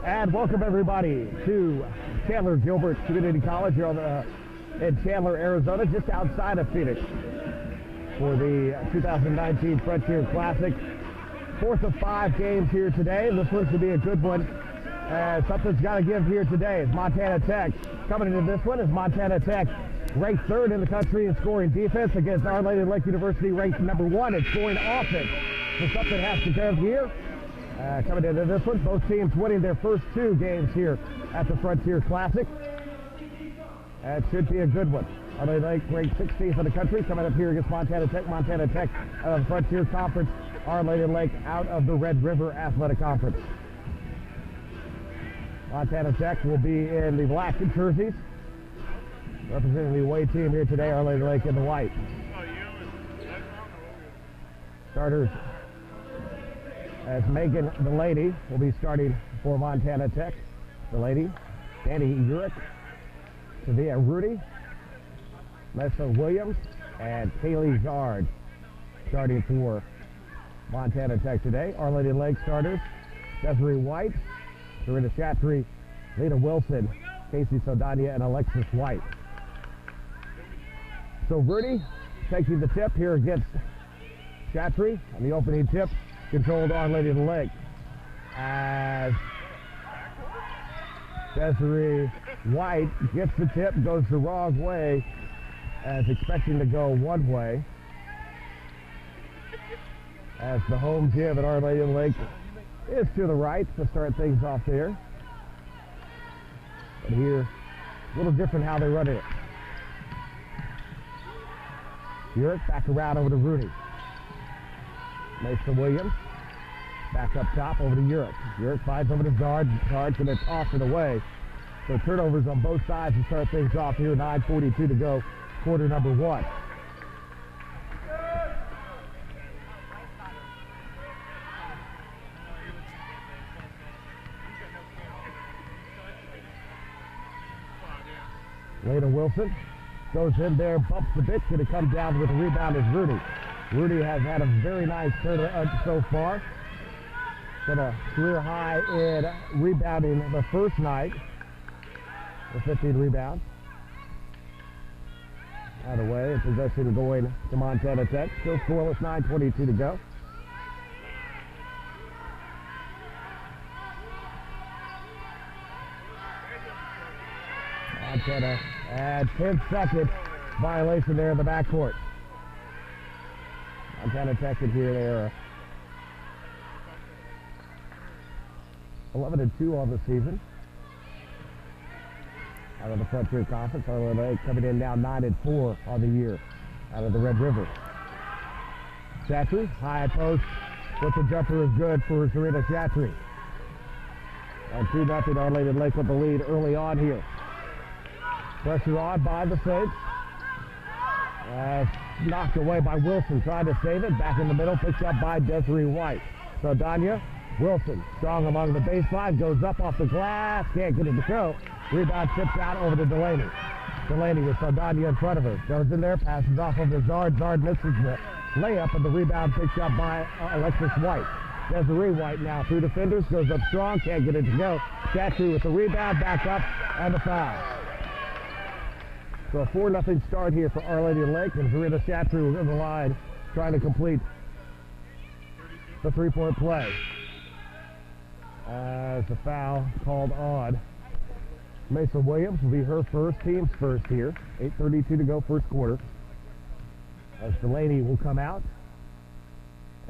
And welcome everybody to Chandler Gilbert Community College here in Chandler, Arizona, just outside of Phoenix for the 2019 Frontier Classic. Fourth of 5 games here today. This one should be a good one. Something's got to give here today. It's Montana Tech. Coming into this one is Montana Tech, ranked 3rd in the country in scoring defense against Our Lady of Lake University, ranked number 1 in scoring offense. So something has to give here. Coming into this one, both teams winning their first 2 games here at the Frontier Classic. It should be a good one. Our Lady Lake ranked 16th in the country, coming up here against Montana Tech. Montana Tech out of the Frontier Conference. Our Lady Lake out of the Red River Athletic Conference. Montana Tech will be in the black jerseys, representing the away team here today. Our Lady Lake in the white. Starters as Megan the Lady will be starting for Montana Tech. The Lady, Danny Urick, Savia Rudy, Lessa Williams, and Kaylee Zard starting for Montana Tech today. Our Lady Lake starters, Desiree White, Serena Chatry, Lena Wilson, Casey Sodania, and Alexis White. So Rudy taking the tip here against Chatry on the opening tip. Controlled Our Lady of the Lake as Desiree White gets the tip, goes the wrong way, as expecting to go one way. As the home give at Our Lady of the Lake is to the right to start things off there. But here, a little different how they run it. Urick back around over to Rudy. Mason Williams, back up top over to Urick. Urick finds over to Zard. Zard's going to toss it away. So turnovers on both sides to start things off here. 9:42 to go, quarter number 1. Lena Wilson goes in there, bumps the bitch, going to come down with a rebound is Rudy. Rudy has had a very nice turn so far. Got a career high in rebounding the first night with 15 rebounds. Out of the way, possession going to Montana Tech. Still scoreless, 9:22 to go. Montana at 10-second violation there in the backcourt. Montana Tech in here, they're 11-2 on the season. Out of the Frontier Conference, Our Lady Lake coming in now 9-4 on the year out of the Red River. Chatry, high post, with the jumper is good for Serena Chatry. And 2-0 Our Lady Lake with the lead early on here. Pressure on by the Saints. Knocked away by Wilson, trying to save it. Back in the middle, picked up by Desiree White. So Danya Wilson, strong along the baseline, goes up off the glass, can't get it to go. Rebound tips out over to Delaney. Delaney with Saldana in front of her. Goes in there, passes off over to Zard. Zard misses the layup, and the rebound picked up by Alexis White. Desiree White now through defenders, goes up strong, can't get it to go. Chatry with the rebound, back up, and the foul. So a 4-0 start here for Our Lady of the Lake, and Serena Chatry was in the line trying to complete the 3-point play. As the foul called on Mason Williams will be her first, team's first here. 8:32 to go, first quarter. As Delaney will come out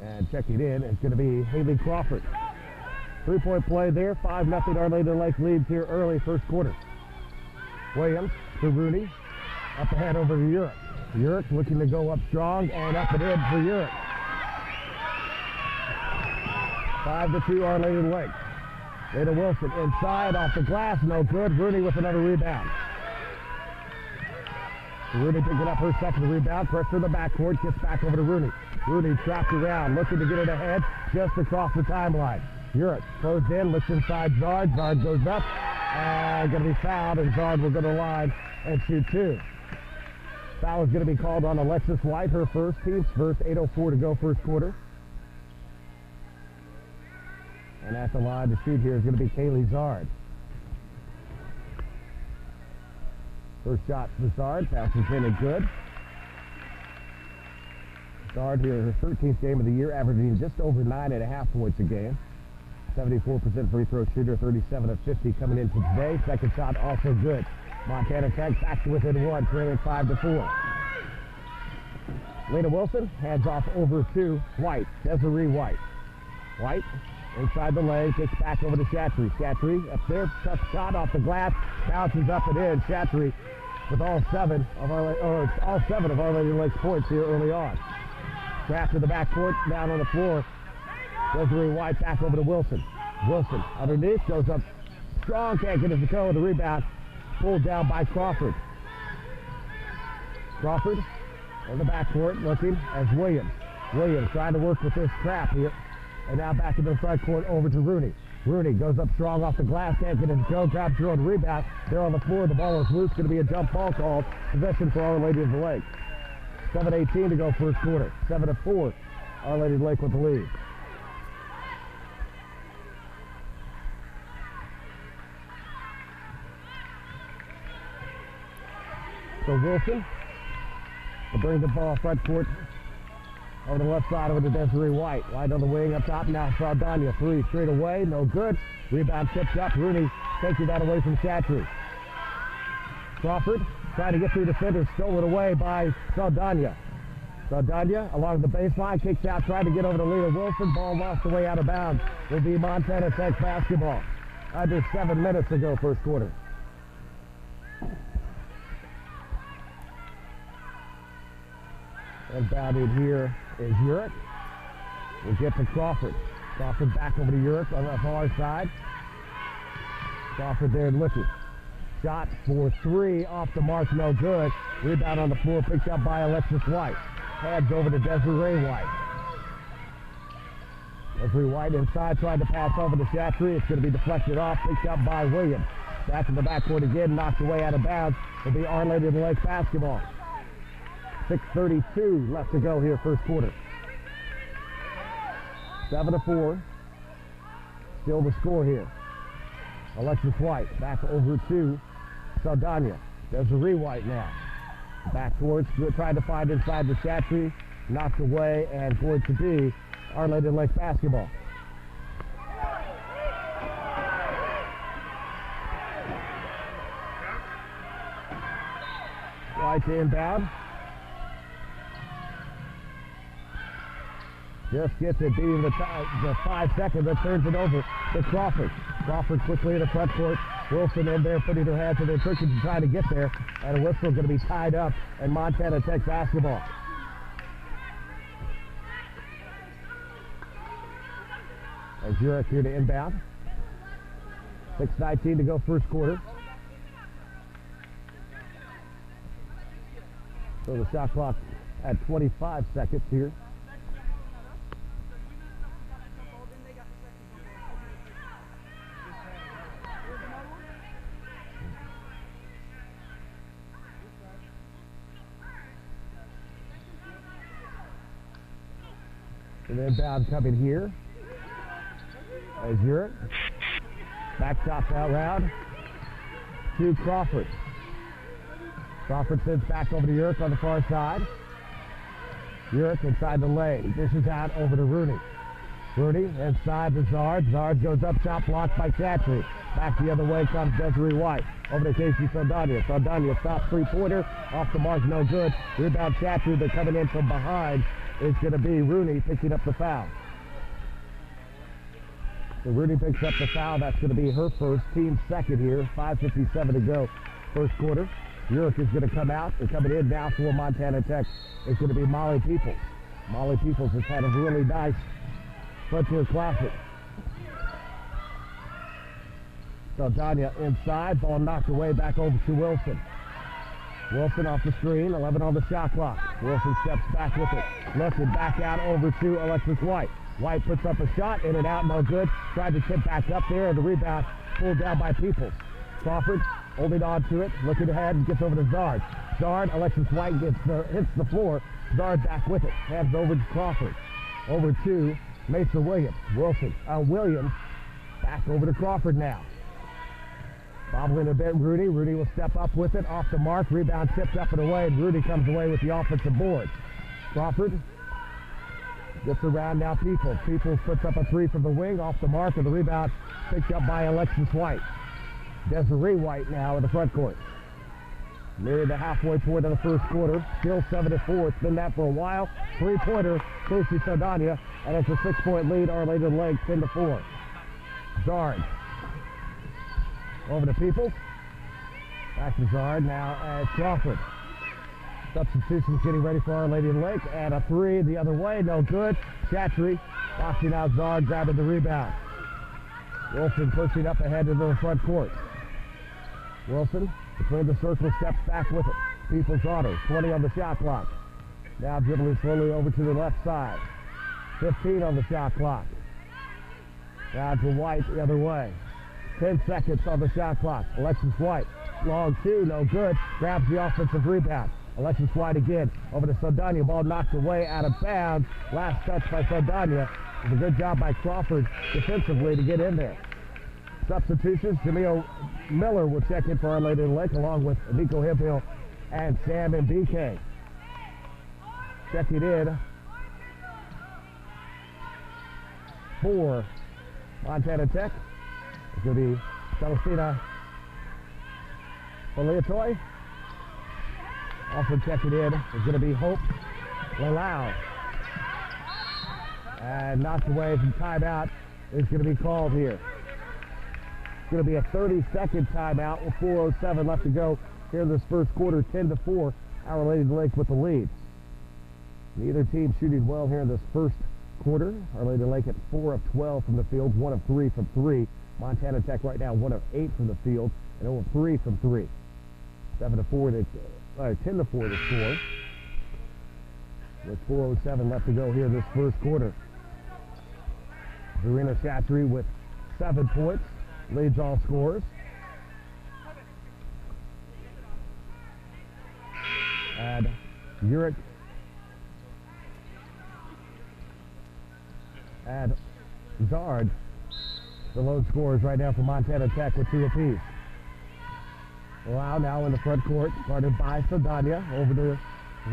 and checking in, it's going to be Haley Crawford. 3-point play there, 5-0 Our Lady of the Lake leads here early first quarter. Williams to Rooney, up ahead over to Urick. Urick looking to go up strong and up and in for Urick. 5-2 Our Lady of the Lake. Lena Wilson inside off the glass, no good. Rooney with another rebound. Rooney picking up her second rebound. Pressure in the backcourt, gets back over to Rooney. Rooney trapped around, looking to get it ahead just across the timeline. Urick closed in, looks inside Zard. Zard goes up and going to be fouled, and Zard will go to the line and shoot 2. Foul is going to be called on Alexis White, her first, team's first. 8:04 to go, first quarter. And at the line to shoot here is going to be Kaylee Zard. First shot for Zard. Passes in and good. Zard here, her 13th game of the year, averaging just over 9.5 points a game. 74% free throw shooter, 37 of 50 coming into today. Second shot also good. Montana Tech back to within one, trailing 5-4. Lena Wilson hands off over to White, Desiree White. White inside the lane, kicks back over to Chatry. Chatry up there, tough shot off the glass, bounces up and in. Chatry with all seven of Our Lady Lakes points here early on. Trapped to the backcourt, down on the floor. Desiree White back over to Wilson. Wilson underneath, goes up strong, can't get his toe, the rebound pulled down by Crawford. Crawford in the backcourt looking as Williams. Williams trying to work with this trap here. And now back into the front court over to Rooney. Rooney goes up strong off the glass, can't get his toe, grabs her own rebound. They're on the floor, the ball is loose, going to be a jump ball called. Possession for Our Lady of the Lake. 7:18 to go first quarter. 7-4, Our Lady of the Lake with the lead. So Wilson will bring the ball front court over the left side over to Desiree White. White on the wing up top now. Saldana, three straight away, no good. Rebound tipped up. Rooney taking that away from Chatry. Crawford trying to get through defenders, stolen away by Saldana. Saldana along the baseline, kicks out, trying to get over to Lena Wilson. Ball lost away out of bounds. Will be Montana Tech basketball. Under 7 minutes to go first quarter. Inbounded here is Urich. We'll get to Crawford. Crawford back over to Urich on the far side. Crawford there looking. Shot for three off the mark, no good. Rebound on the floor, picked up by Alexis White. Hands over to Desiree White. Desiree White inside, tried to pass over to Chatry. It's going to be deflected off, picked up by Williams. Back in the backcourt again, knocked away out of bounds. It'll be Our Lady of the Lake basketball. 6:32 left to go here first quarter. 7-4. Still the score here. Alexis White back over to Saldana. Desiree White now. Back towards, trying to find inside the Chatry. Knocked away and going to be Our Lady of the Lake basketball. White to inbound. Just gets it, beating the 5 seconds, but turns it over to Crawford. Crawford quickly in the front court. Wilson in there, putting her hands in their cushions to try to get there. And a whistle going to be tied up, and Montana Tech basketball. As Urich here to inbound. 6:19 to go first quarter. So the shot clock at 25 seconds here. And inbound coming here. As Urich. Back shot out loud to Crawford. Crawford sends back over to Urich on the far side. Urich inside the lane. Dishes out over to Rooney. Rooney inside to Zard. Zard goes up top, blocked by Chatry. Back the other way comes Desiree White. Over to Casey Saldana. Saldana stops three-pointer. Off the mark, no good. Rebound Chatry, but coming in from behind is going to be Rooney picking up the foul. So Rooney picks up the foul. That's going to be her first, team second here. 5:57 to go first quarter. Urich is going to come out, and coming in now for Montana Tech is going to be Molly Peoples. Molly Peoples has had a really nice Frontier Classic. Saldana inside, ball knocked away back over to Wilson. Wilson off the screen, 11 on the shot clock. Wilson steps back with it. Lifted back out over to Alexis White. White puts up a shot, in and out, no good. Tried to tip back up there, and the rebound pulled down by Peoples. Crawford holding on to it, looking ahead, and gets over to Zard. Zard, Alexis White hits the floor. Zard back with it. Hands over to Crawford. Over to Mesa Williams. Williams Back over to Crawford now. Bobbling a bit, Rudy. Rudy will step up with it. Off the mark. Rebound tipped up and away. And Rudy comes away with the offensive board. Crawford gets around now. Peoples puts up a three from the wing. Off the mark. And the rebound picked up by Alexis White. Desiree White now in the front court. Near the halfway point of the first quarter. Still 7-4. It's been that for a while. Three-pointer. Casey Saldana. And it's a 6-point lead. Our Lady Lake 10-4. Zard. Over to Peoples. Back to Zard now as Crawford. Substitutions getting ready for Our Lady Lake. And a three the other way. No good. Chatry boxing out Zard, grabbing the rebound. Wilson pushing up ahead into the front court. Wilson between the circle, steps back with it. Peoples auto. 20 on the shot clock. Now dribbling slowly over to the left side. 15 on the shot clock. Now to White the other way. 10 seconds on the shot clock. Alexis White. Long two, no good. Grabs the offensive rebound. Alexis White again. Over to Saldana. Ball knocked away out of bounds. Last touch by Saldana. It was a good job by Crawford defensively to get in there. Substitutions. Jamil Miller will check in for Our Lady of the Lake along with Nico Hemphill and Sam and BK. Checking in for Montana Tech. It's going to be Celestina Poliatoy. Also checking in is going to be Hope Lalau. And knocked away from timeout is going to be called here. It's going to be a 30-second timeout with 4:07 left to go here in this first quarter, 10-4. Our Lady of the Lake with the lead. Neither team shooting well here in this first quarter. Our Lady of the Lake at 4 of 12 from the field, 1 of 3 from 3. Montana Tech right now 1 of 8 from the field and 0 of 3 from 3. 10-4 the score. With 4:07 left to go here this first quarter. Zarina Chatry with 7 points, leads all scores. And Uric and Zard, the lone scorers right now for Montana Tech with 2 apiece. Lau now in the front court, guarded by Saldana, over to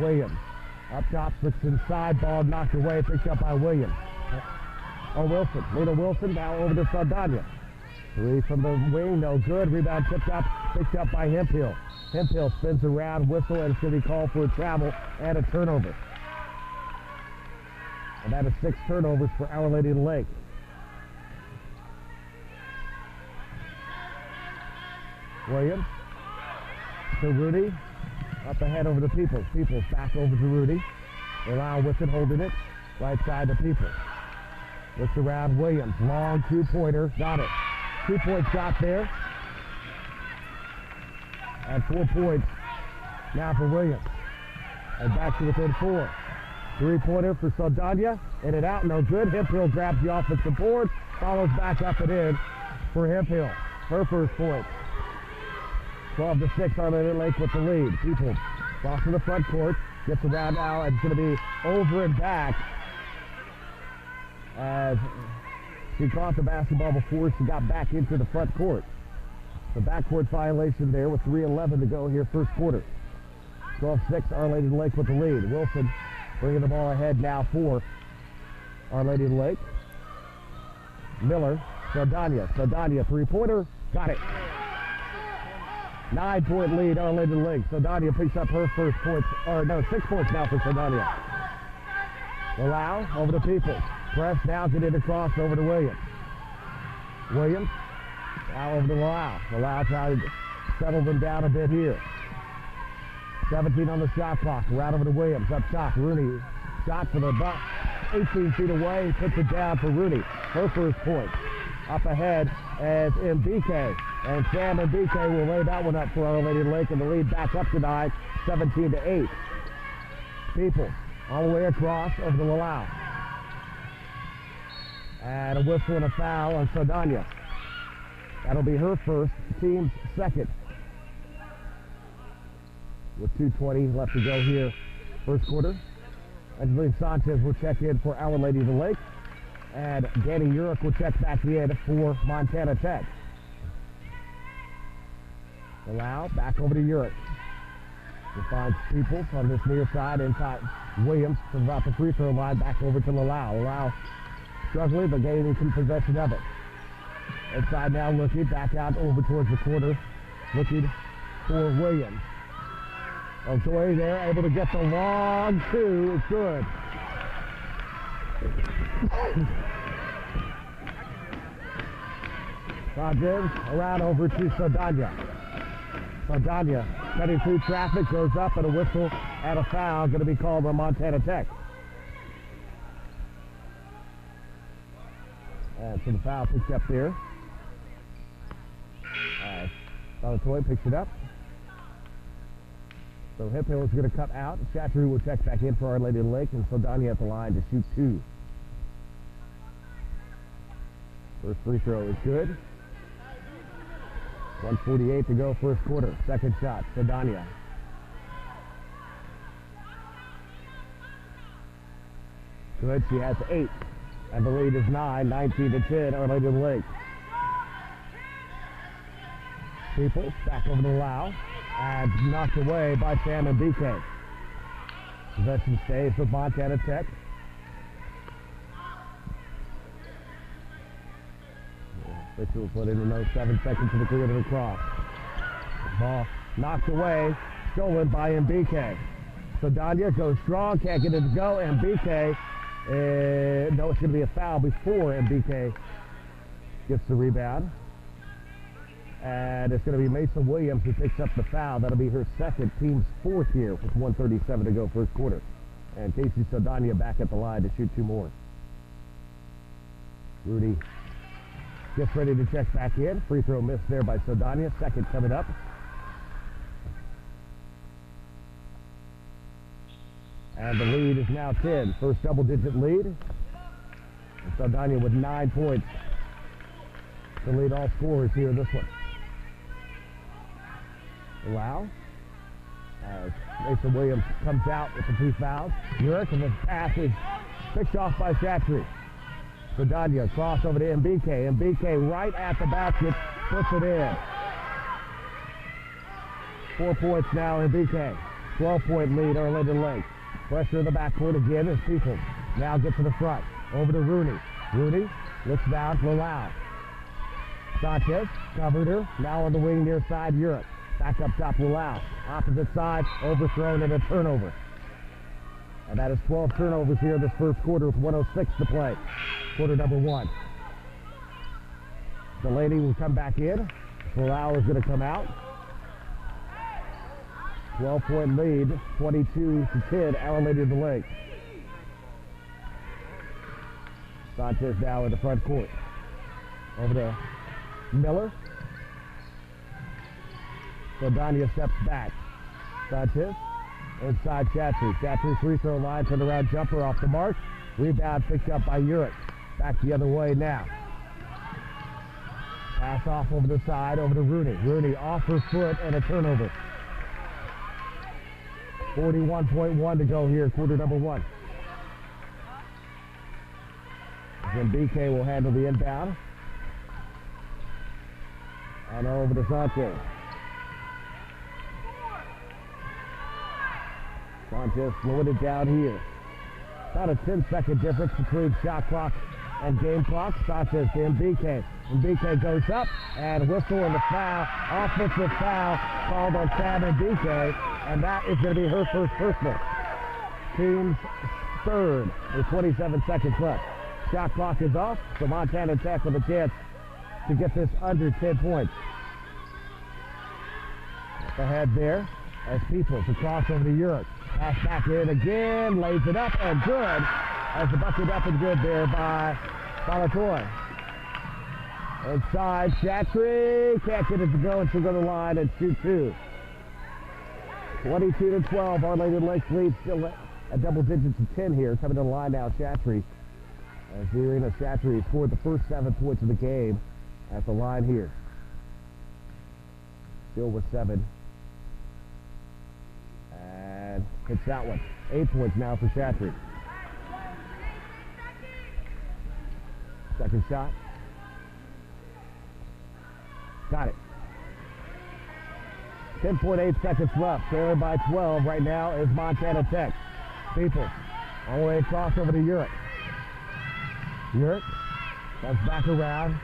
Williams. Up top, looks inside, ball knocked away, picked up by Williams. Wilson, Lena Wilson now over to Saldana. Three from the wing, no good. Rebound tipped up, picked up by Hemphill. Hemphill spins around, whistle, and it's going to be called for a travel and a turnover. And that is 6 turnovers for Our Lady of the Lake. Williams to Rudy. Up ahead over to Peoples. Peoples back over to Rudy. Allow with it, holding it. Right side to Peoples. Looks around Williams. Long 2-pointer. Got it. 2-point shot there. And 4 points now for Williams. And back to within 4. 3-pointer for Saldana. In and out, no good. Hemphill grabs the offensive board. Follows back up and in for Hemphill. Her first point. 12-6, Our Lady of the Lake with the lead. Peoples crossing the front court. Gets around now, and it's going to be over and back. As she caught the basketball before she got back into the front court. The backcourt violation there with 3:11 to go here first quarter. 12-6, Our Lady of the Lake with the lead. Wilson bringing the ball ahead now for Our Lady of the Lake. Miller, Saldana, 3-pointer, got it. 9-point lead, Our Lady of the Lake. Saldana picks up her first points, 6 points now for Saldana. Allow over to Peoples. Press now, get it across over to Williams. Williams, now over to Lau. Lau trying to settle them down a bit here. 17 on the shot clock. Right over to Williams. Up top, Rooney. Shot for the buck. 18 feet away. Puts it down for Rooney. Her first point. Up ahead as MBK. And Sam and BK will lay that one up for Our Lady of the Lake, and the lead back up tonight, 17-8. Peoples all the way across over to Lau. And a whistle and a foul on Saldana. That'll be her first, team's second. With 2:20 left to go here, first quarter. Angeline Sanchez will check in for Our Lady of the Lake. And Danny Urick will check back in for Montana Tech. Allow back over to Urick. He finds Peoples on this near side inside Williams from about the free throw line back over to Lalau. Lalau struggling but gaining some possession of it. Inside now looking back out over towards the corner. Looking for Williams. Okoye there, able to get the long two. It's good. Sanchez around over to Saldana. Saldana cutting through traffic, goes up, and a whistle and a foul going to be called on Montana Tech. And so the foul picked up there. Salatoy picks it up. So Hiphill is going to cut out. Chattery will check back in for Our Lady of the Lake, and Saldana at the line to shoot two. First free throw is good. 1:48 to go first quarter. Second shot, Saldana. Good, she has 8. And the lead is 9, 19-10, Our Lady of the Lake. Peoples back over to Lau. And knocked away by Sam and BK. Possession stays with Montana Tech. Officials put in another 7 seconds to the clear to the cross. Ball knocked away, stolen by MBK. So Danya goes strong, can't get it to go, and MBK, no, it's going to be a foul before MBK gets the rebound. And it's going to be Mason Williams who picks up the foul. That'll be her second, team's 4th here with 1:37 to go first quarter. And Casey Saldana back at the line to shoot 2 more. Rudy gets ready to check back in. Free throw missed there by Saldana. Second coming up. And the lead is now 10. First double-digit lead. And Saldana with 9 points to lead all scorers here in this one. Allow. As Mason Williams comes out with the 2 fouls. Urick, and the pass is picked off by Chatry. Saldana cross over to MBK. MBK right at the basket, puts it in. 4 points now, MBK. 12-point lead, Our Lady of the Lake. Pressure in the backcourt again as Peoples now get to the front. Over to Rooney. Rooney looks down to Lau. Sanchez covered her. Now on the wing near side, Urick. Back up top, Lau. Opposite side, overthrown and a turnover. And that is 12 turnovers here in this first quarter with 1:06 to play. Quarter number 1. Delaney will come back in. Lau is going to come out. 12-point lead, 22-10, Our Lady of the Lake. Sanchez now in the front court. Over to Miller. Saldana steps back. Sanchez inside Chatry. Chatry free throw line, turn around jumper off the mark. Rebound picked up by Urick. Back the other way now. Pass off over the side, over to Rooney. Rooney off her foot and a turnover. 41.1 to go here, quarter number 1. Then BK will handle the inbound. And over to Sanchez. Sanchez slowing it down here. About a 10-second difference between shot clock and game clock. Sanchez to MBK. MBK goes up and whistle and the foul. Offensive foul called on Sam and BK. And that is going to be her first personal. Team's 3rd with 27 seconds left. Shot clock is off, so Montana Tech with a chance to get this under 10 points. Up ahead there as Peoples across over to Urick. Pass back in again, lays it up and good. As the bucket up and good there by Salatoy. Inside, Chatry can't get it to go, and she'll go to the line and shoot 2. 22-12, Our Lady of the Lake lead still at double digits of 10 here. Coming to the line now, Chatry. As Irina Chatry scored the first 7 points of the game at the line here. Still with 7. And hits that one. 8 points now for Chatry. Second shot. Got it. 10.8 seconds left. Trailing by 12 right now is Montana Tech. People all the way across over to Urick. Urick comes back around.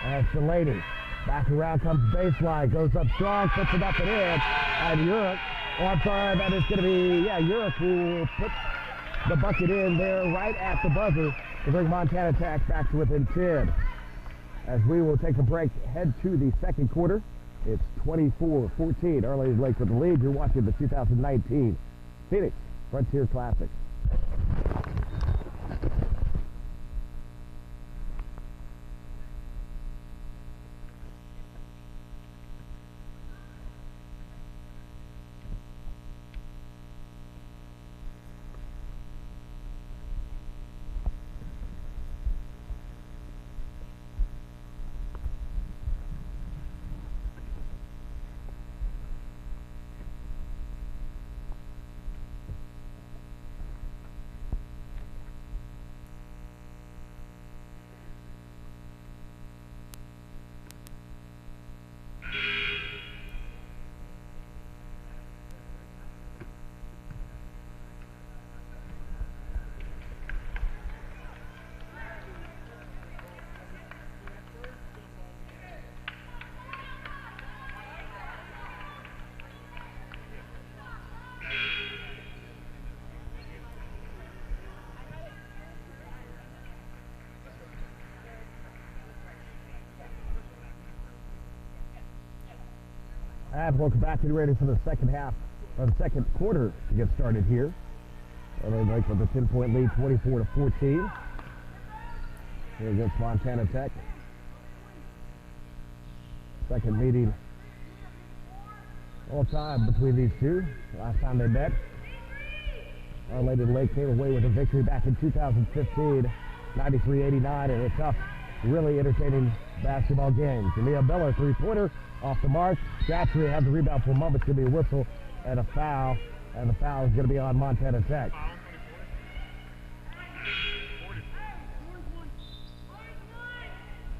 And Delaney. Back around comes baseline. Goes up strong. Puts it up and in. And Urick. Oh, I'm sorry. That is going to be, Urick who put the bucket in there right at the buzzer to bring Montana Tech back to within 10. As we will take a break, head to the second quarter. It's 24-14. Our Lady Lake with the lead. You're watching the 2019 Phoenix Frontier Classic. And welcome back. Getting ready for the second half, or the second quarter to get started here. Lady Lake with a 10-point lead, 24-14. Here against Montana Tech. Second meeting all time between these two. Last time they met, Our Lady Lake came away with a victory back in 2015, 93-89, and a tough, really entertaining basketball game. Jamia Miller, three-pointer, off the mark. Chatchery had the rebound for a moment. It's going to be a whistle and a foul, and the foul is going to be on Montana Tech.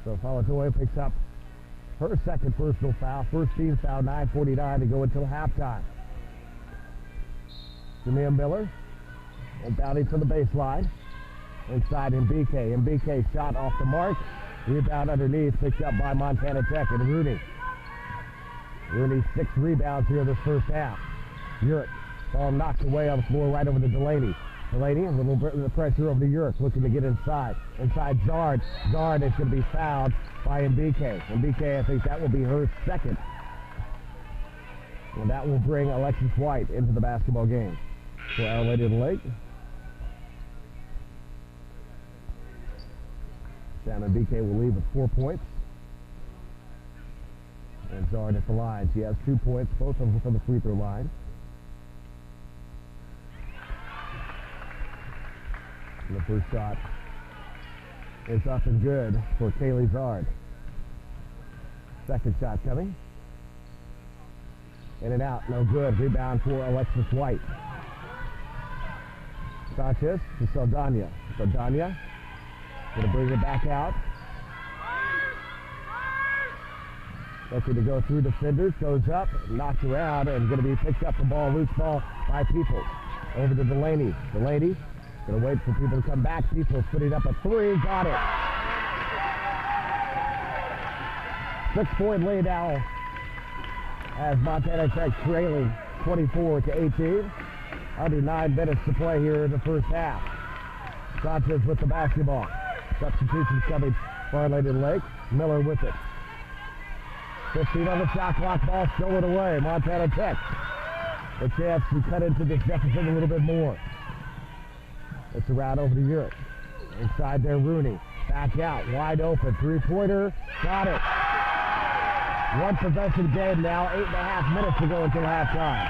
So Falatoya picks up her second personal foul, first team foul, 9:49 to go until halftime. Jamia Miller, inbounding to the baseline. Inside MBK. MBK shot off the mark. Rebound underneath, picked up by Montana Tech and Rooney. Rooney 6 rebounds here this first half. Urick, ball knocked away on the floor right over to Delaney. Delaney, a little bit of pressure over to Urick, looking to get inside. Inside Zard. Zard is going to be fouled by MBK. MBK, I think that will be her second. And that will bring Alexis White into the basketball game for Our Lady of the Lake. Sam MBK will leave with 4 points. And Zard at the line. She has 2 points, both of them from the free throw line. And the first shot is up and good for Kaylee Zard. Second shot coming. In and out, no good. Rebound for Alexis White. Sanchez to Saldana. Saldana going to bring it back out. Looking to go through defenders, goes up, knocked around, and going to be picked up the ball, loose ball by Peoples. Over to Delaney. Delaney going to wait for people to come back. Peoples putting up a 3, got it. 6-point lead now as Montana Tech trailing 24-18. Under 9 minutes to play here in the first half. Sanchez with the basketball. Substitutions coming for Our Lady of the Lake. Miller with it. 15 on the shot clock, ball stolen away. Montana Tech, a chance to cut into this deficit a little bit more. It's around over to Urick. Inside there, Rooney. Back out, wide open, three-pointer, got it. One possession game now, 8.5 minutes to go until halftime.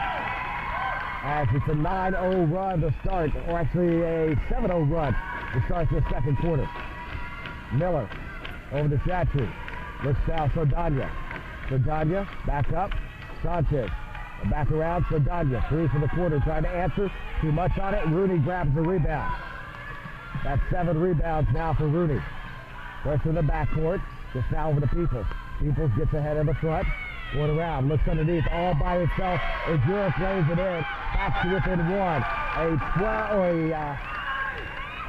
As it's a 9-0 run to start, or actually a 7-0 run to start the second quarter. Miller over to Chatchery. Looks down Saldana. Saldana back up. Sanchez back around. Saldana 3 for the quarter, trying to answer. Too much on it. Rooney grabs the rebound. That's 7 rebounds now for Rooney. Pressure in the backcourt. Just now over to Peoples. Peoples gets ahead in the front. Going around, looks underneath, all by itself. As Europe lays it in, back to within one. A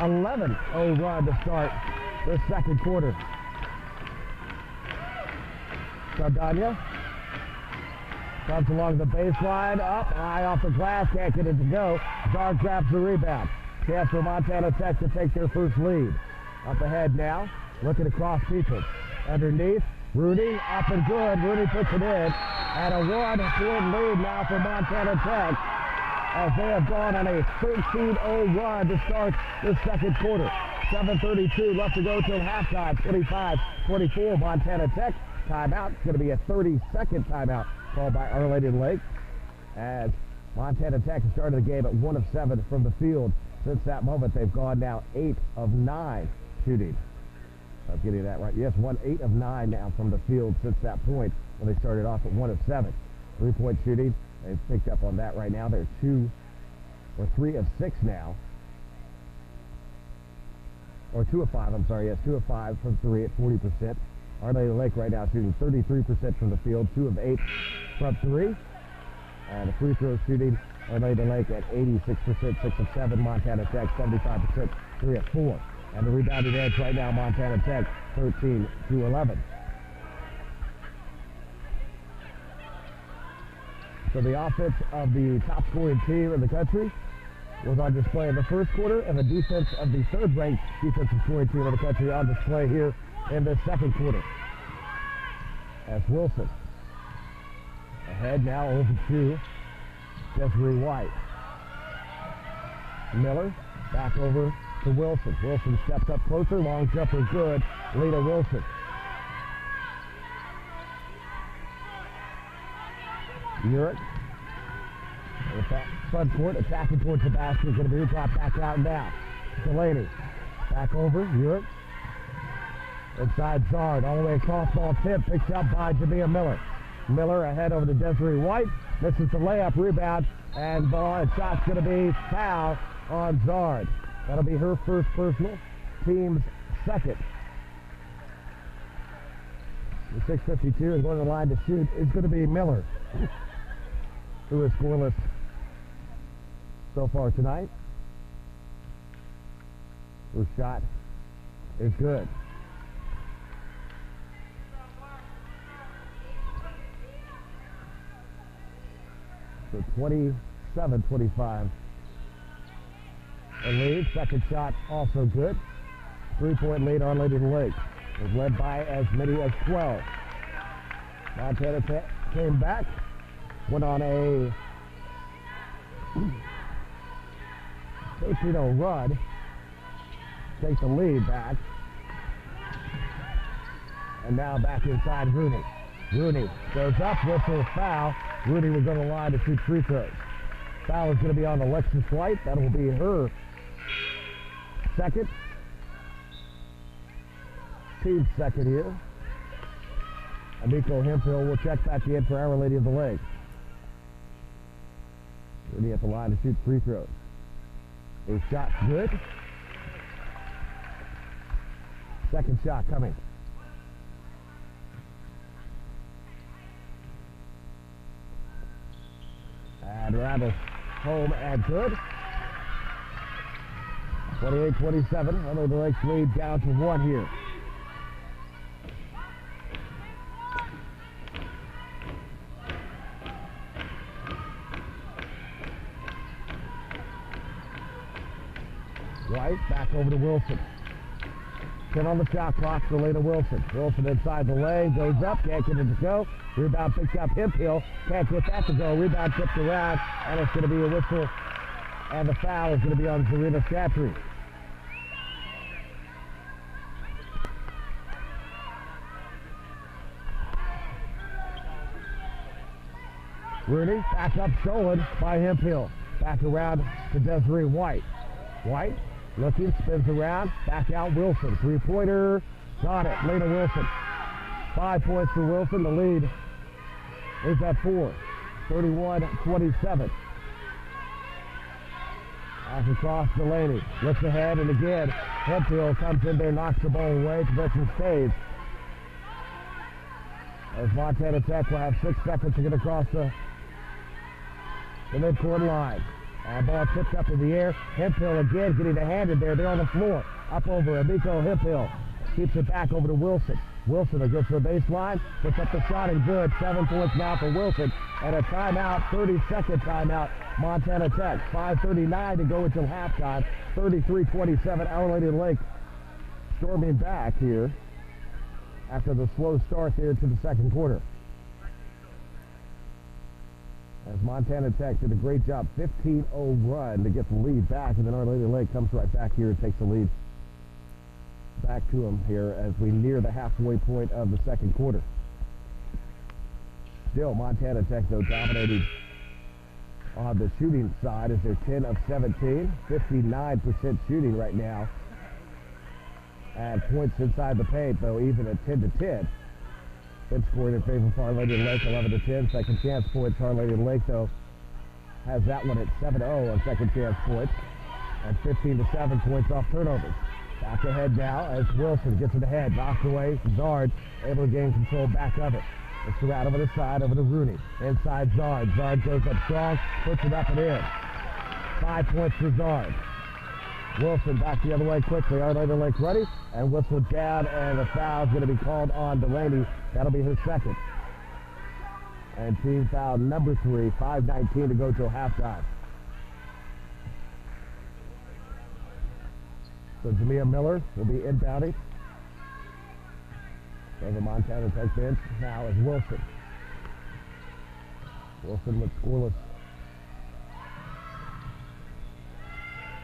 11-0 run to start the second quarter. Saldana comes along the baseline, up, high off the glass, can't get it to go. Zard grabs the rebound. Chance for Montana Tech to take their first lead. Up ahead now, looking across Peoples. Underneath, Rooney, up and good. Rooney puts it in. And a 1-point lead now for Montana Tech as they have gone on a 13-0 run to start the second quarter. 7:32 left to go till halftime. 25-24 Montana Tech. Timeout. It's going to be a 30-second timeout called by Our Lady of the Lake. As Montana Tech has started the game at 1 of 7 from the field. Since that moment, they've gone now 8 of 9 shooting. I'm getting that right. Yes, 8 of 9 now from the field since that point when they started off at 1 of 7. 3-point shooting. They've picked up on that right now. They're 3 of 6 now. Or 2 of 5, I'm sorry. Yes, 2 of 5 from 3 at 40%. Our Lady of the Lake right now shooting 33% from the field, 2 of 8 from 3. And the free throw shooting, Our Lady of the Lake at 86%, 6 of 7. Montana Tech, 75%, 3 of 4. And the rebounding edge right now, Montana Tech, 13-11. So the offense of the top scoring team in the country was on display in the first quarter, and the defense of the third-ranked defensive scoring team in the country on display here in the second quarter. As Wilson ahead now over to Desiree White. Miller back over to Wilson. Wilson steps up closer, long jumper good. Lena Wilson. Urick. Front court, attacking towards the basket. Is going to be dropped back out and down. Delaney. Back over. Urick. Inside Zard. All the way across, ball tip. Picked up by Jamia Miller. Miller ahead over to Desiree White. Misses the layup. Rebound. And ball and shot's going to be foul on Zard. That'll be her first personal. Team's second. The 6:52 is going to the line to shoot. It's going to be Miller, who is scoreless so far tonight. Her shot is good. So 27-25. A lead. Second shot also good. 3-point lead, Our Lady of the Lake. Was led by as many as 12. Montana Tech came back. Went on a 13-0 run. Take the lead back. And now back inside Rooney. Rooney goes up, whistle, foul. Rooney was on the line to shoot free throws. Foul is going to be on Alexis White. That will be her second. Team's second here. Amiko Hemphill will check back in for Our Lady of the Lake. Rooney at the line to shoot free throws. His shot's good. Second shot coming. And Randall home and good. 28-27. Our Lady of the Lake's lead down to 1 here. White back over to Wilson. 10 on the shot clock for Lena Wilson. Wilson inside the lane, goes up, can't get it to go. Rebound picked up Hemphill, can't get that to go. Rebound tipped around, and it's going to be a whistle. And the foul is going to be on Zarina Chatry. Rooney back up, stolen by Hemphill. Back around to Desiree White. White looking, spins around, back out Wilson. Three-pointer, got it. Lena Wilson. 5 points for Wilson. The lead is at 4. 31-27. Back across Delaney. Looks ahead, and again, Hemphill comes in there, knocks the ball away. Possession stays. As Montana Tech will have 6 seconds to get across the midcourt line. And ball tipped up in the air. Hemphill again getting a hand in there. They're on the floor. Up over Amico Hemphill. Keeps it back over to Wilson. Wilson will go to the baseline. Puts up the shot and good. 7 points now for Wilson. And a timeout, 30-second timeout. Montana Tech. 5:39 to go until halftime. 33-27. Our Lady of the Lake storming back here after the slow start here to the second quarter. As Montana Tech did a great job, 15-0 run to get the lead back, and then Our Lady of the Lake comes right back here and takes the lead back to them here as we near the halfway point of the second quarter. Still, Montana Tech, though, dominating on the shooting side as they're 10 of 17, 59% shooting right now. And points inside the paint, though, even at 10-10. Been scored in favor of Our Lady of the Lake, 11-10. Second chance points. Our Lady of the Lake, though, has that one at 7-0 on second chance points. And 15-7 points off turnovers. Back ahead now as Wilson gets it ahead. Knocked away. Zard able to gain control back of it. It's around over the side, over to Rooney. Inside Zard. Zard goes up strong, puts it up and in. 5 points for Zard. Wilson back the other way quickly. Our Lady of the Lake ready, and whistle down, and the foul's going to be called on Delaney. That'll be her second. And team foul number 3, 5:19 to go till halftime. So Jamia Miller will be inbounding. So the Montana Tech bench now is Wilson. Wilson with scoreless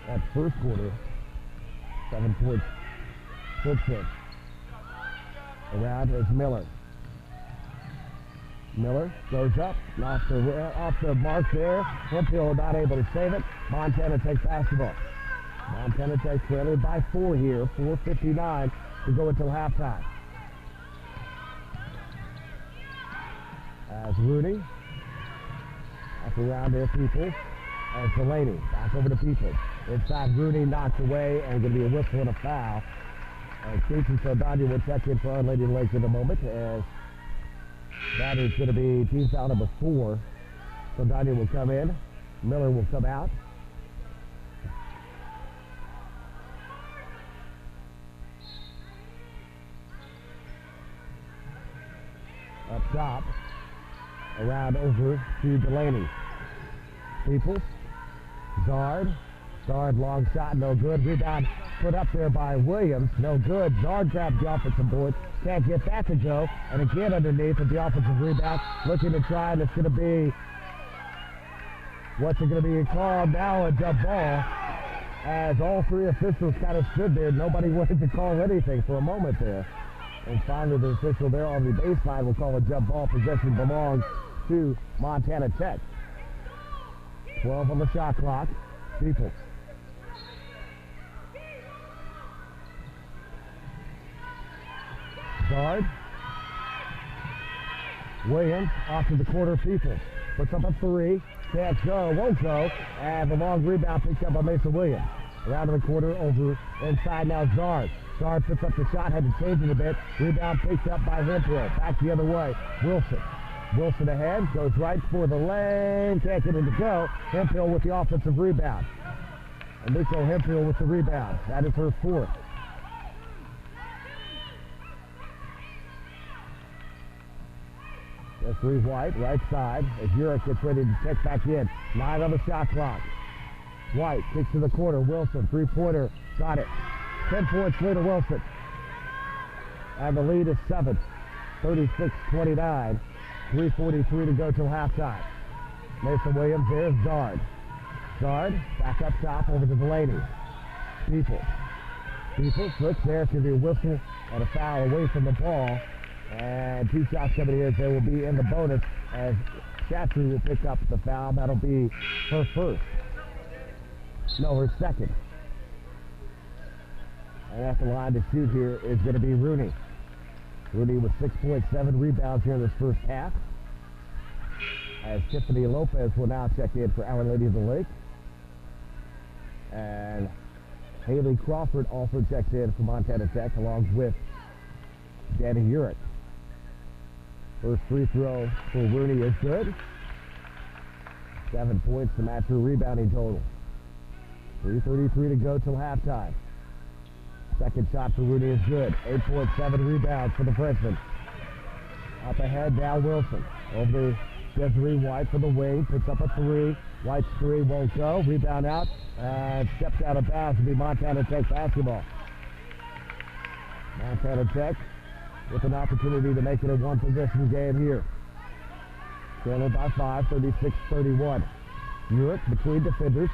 at first quarter. 7 points. 6 points. Around is Miller. Miller goes up, off the mark there. Hemphill not able to save it. Montana Tech basketball. Montana Tech trailing by 4 here. 4:59 to go until halftime. As Rooney, back around there, People. As Delaney, back over to People. Inside Rooney, knocked away, and going to be a whistle and a foul. And Casey Saldana will check in for Our Lady of the Lake in a moment, as that is going to be team foul number 4. Saldana will come in. Miller will come out. Up top, around over to Delaney. People, Zard, long shot, no good. Rebound put up there by Williams, no good. Zard grabs the offensive board, can't get that to go, and again underneath with the offensive rebound, looking to try, and it's going to be, what's it going to be called now, a jump ball, as all 3 officials kind of stood there. Nobody wanted to call anything for a moment there. And finally, the official there on the baseline will call a jump ball. Possession belongs to Montana Tech. 12 on the shot clock. People. Zard. Williams off to the corner. People. Puts up a 3. Can't go. Won't go. And the long rebound picked up by Mason Williams. Around to the quarter, over inside now Zard. Zard puts up the shot, had to change it a bit. Rebound picked up by Hemphill. Back the other way. Wilson. Wilson ahead, goes right for the lane. Can't get it to go. Hemphill with the offensive rebound. And Nico Hemphill with the rebound. That is her 4th. That's 3 White, right side, as Urich gets ready to check back in. 9 on the shot clock. White kicks to the corner. Wilson, 3-pointer, got it. 10 points later, Wilson. And the lead is 7. 36-29. 3:43 to go till halftime. Mason Williams there, Zard. Zard, back up top over to Delaney. People switch there. It's going to be a whistle and a foul away from the ball. And 2 shots coming in. They will be in the bonus as Chatry will pick up the foul. That'll be her first. No, her second. And at the line to shoot here is going to be Rooney. Rooney with 6.7 rebounds here in this first half. As Tiffany Lopez will now check in for Our Lady of the Lake. And Haley Crawford also checks in for Montana Tech along with Danny Urich. First free throw for Rooney is good. 7 points to match her rebounding total. 3:33 to go till halftime. Second shot for Rooney is good. 8.7 rebounds for the freshman. Up ahead, now Wilson. Over to Desiree White for the wing. Puts up a three. White's three won't go. Rebound out. And stepped out of bounds to be Montana Tech basketball. Montana Tech with an opportunity to make it a one-possession game here. Trailing by 5, 36-31. Urich between defenders.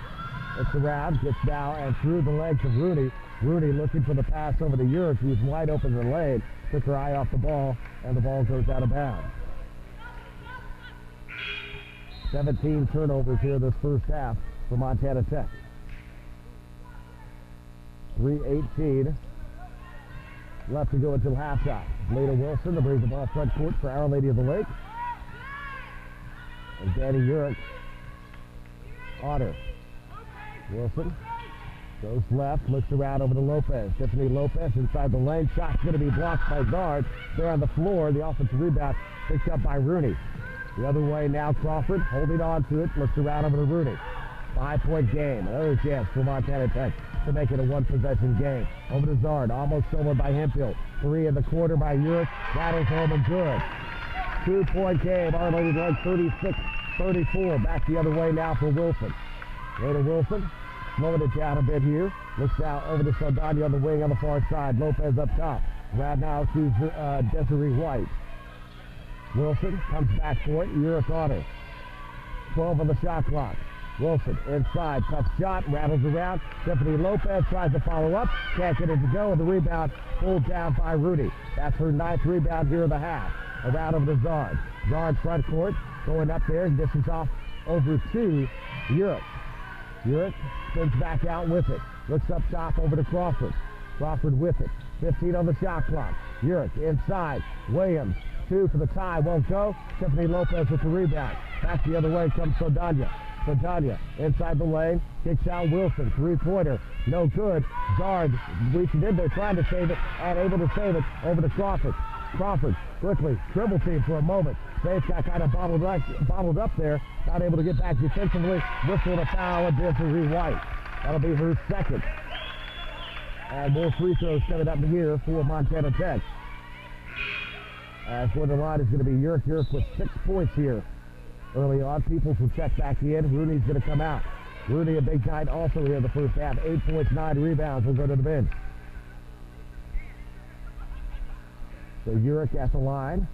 Looks around, gets down and through the legs of Rooney. Rooney looking for the pass over to Urich, who's wide open in the lane. Took her eye off the ball, and the ball goes out of bounds. 17 turnovers here this first half for Montana Tech. 3:18 left to go until halftime. Leda Wilson to bring the ball front court for Our Lady of the Lake. And Danny Urich on her. Wilson goes left, looks around over to Lopez. Tiffany Lopez inside the lane. Shot's going to be blocked by guard. They're on the floor. The offensive rebound picked up by Rooney. The other way now, Crawford holding on to it. Looks around over to Rooney. 5-point game. Another chance for Montana Tech to make it a one-possession game. Over to Zard. Almost stolen by Hemphill. 3 in the quarter by Urich. Rattles home and good. 2-point game. Our Lady led 36-34. Back the other way now for Wilson. Leda Wilson slowing it down a bit here. Looks out over to Saldana on the wing on the far side. Lopez up top. Right now to Desiree White. Wilson comes back for it. Urich on her. 12 on the shot clock. Wilson inside. Tough shot. Rattles around. Tiffany Lopez tries to follow up. Can't get it to go. And the rebound pulled down by Rooney. That's her 9th rebound here in the half. Around over to Zard. Zard front court. Going up there. Distance off over to Urich. Urich spins back out with it. Looks up top over to Crawford. Crawford with it. 15 on the shot clock. Urich inside. Williams. 2 for the tie. Won't go. Tiffany Lopez with the rebound. Back the other way comes Saldana. Saldana inside the lane. Kicks out Wilson. 3-pointer. No good. Zard reaching in there trying to save it. And able to save it over to Crawford. Crawford quickly dribble team for a moment. Faith got kind of bottled up there. Not able to get back defensively. Whistle a foul on Desiree White. That'll be her second. And more free throws coming up here for Montana Tech. As for the line is going to be Urich. Urich with 6 points here early on. Peoples will check back in. Rooney's going to come out. Rooney a big night also here in the first half. 8 points, 9 rebounds. Will go to the bench. So Urich at the line.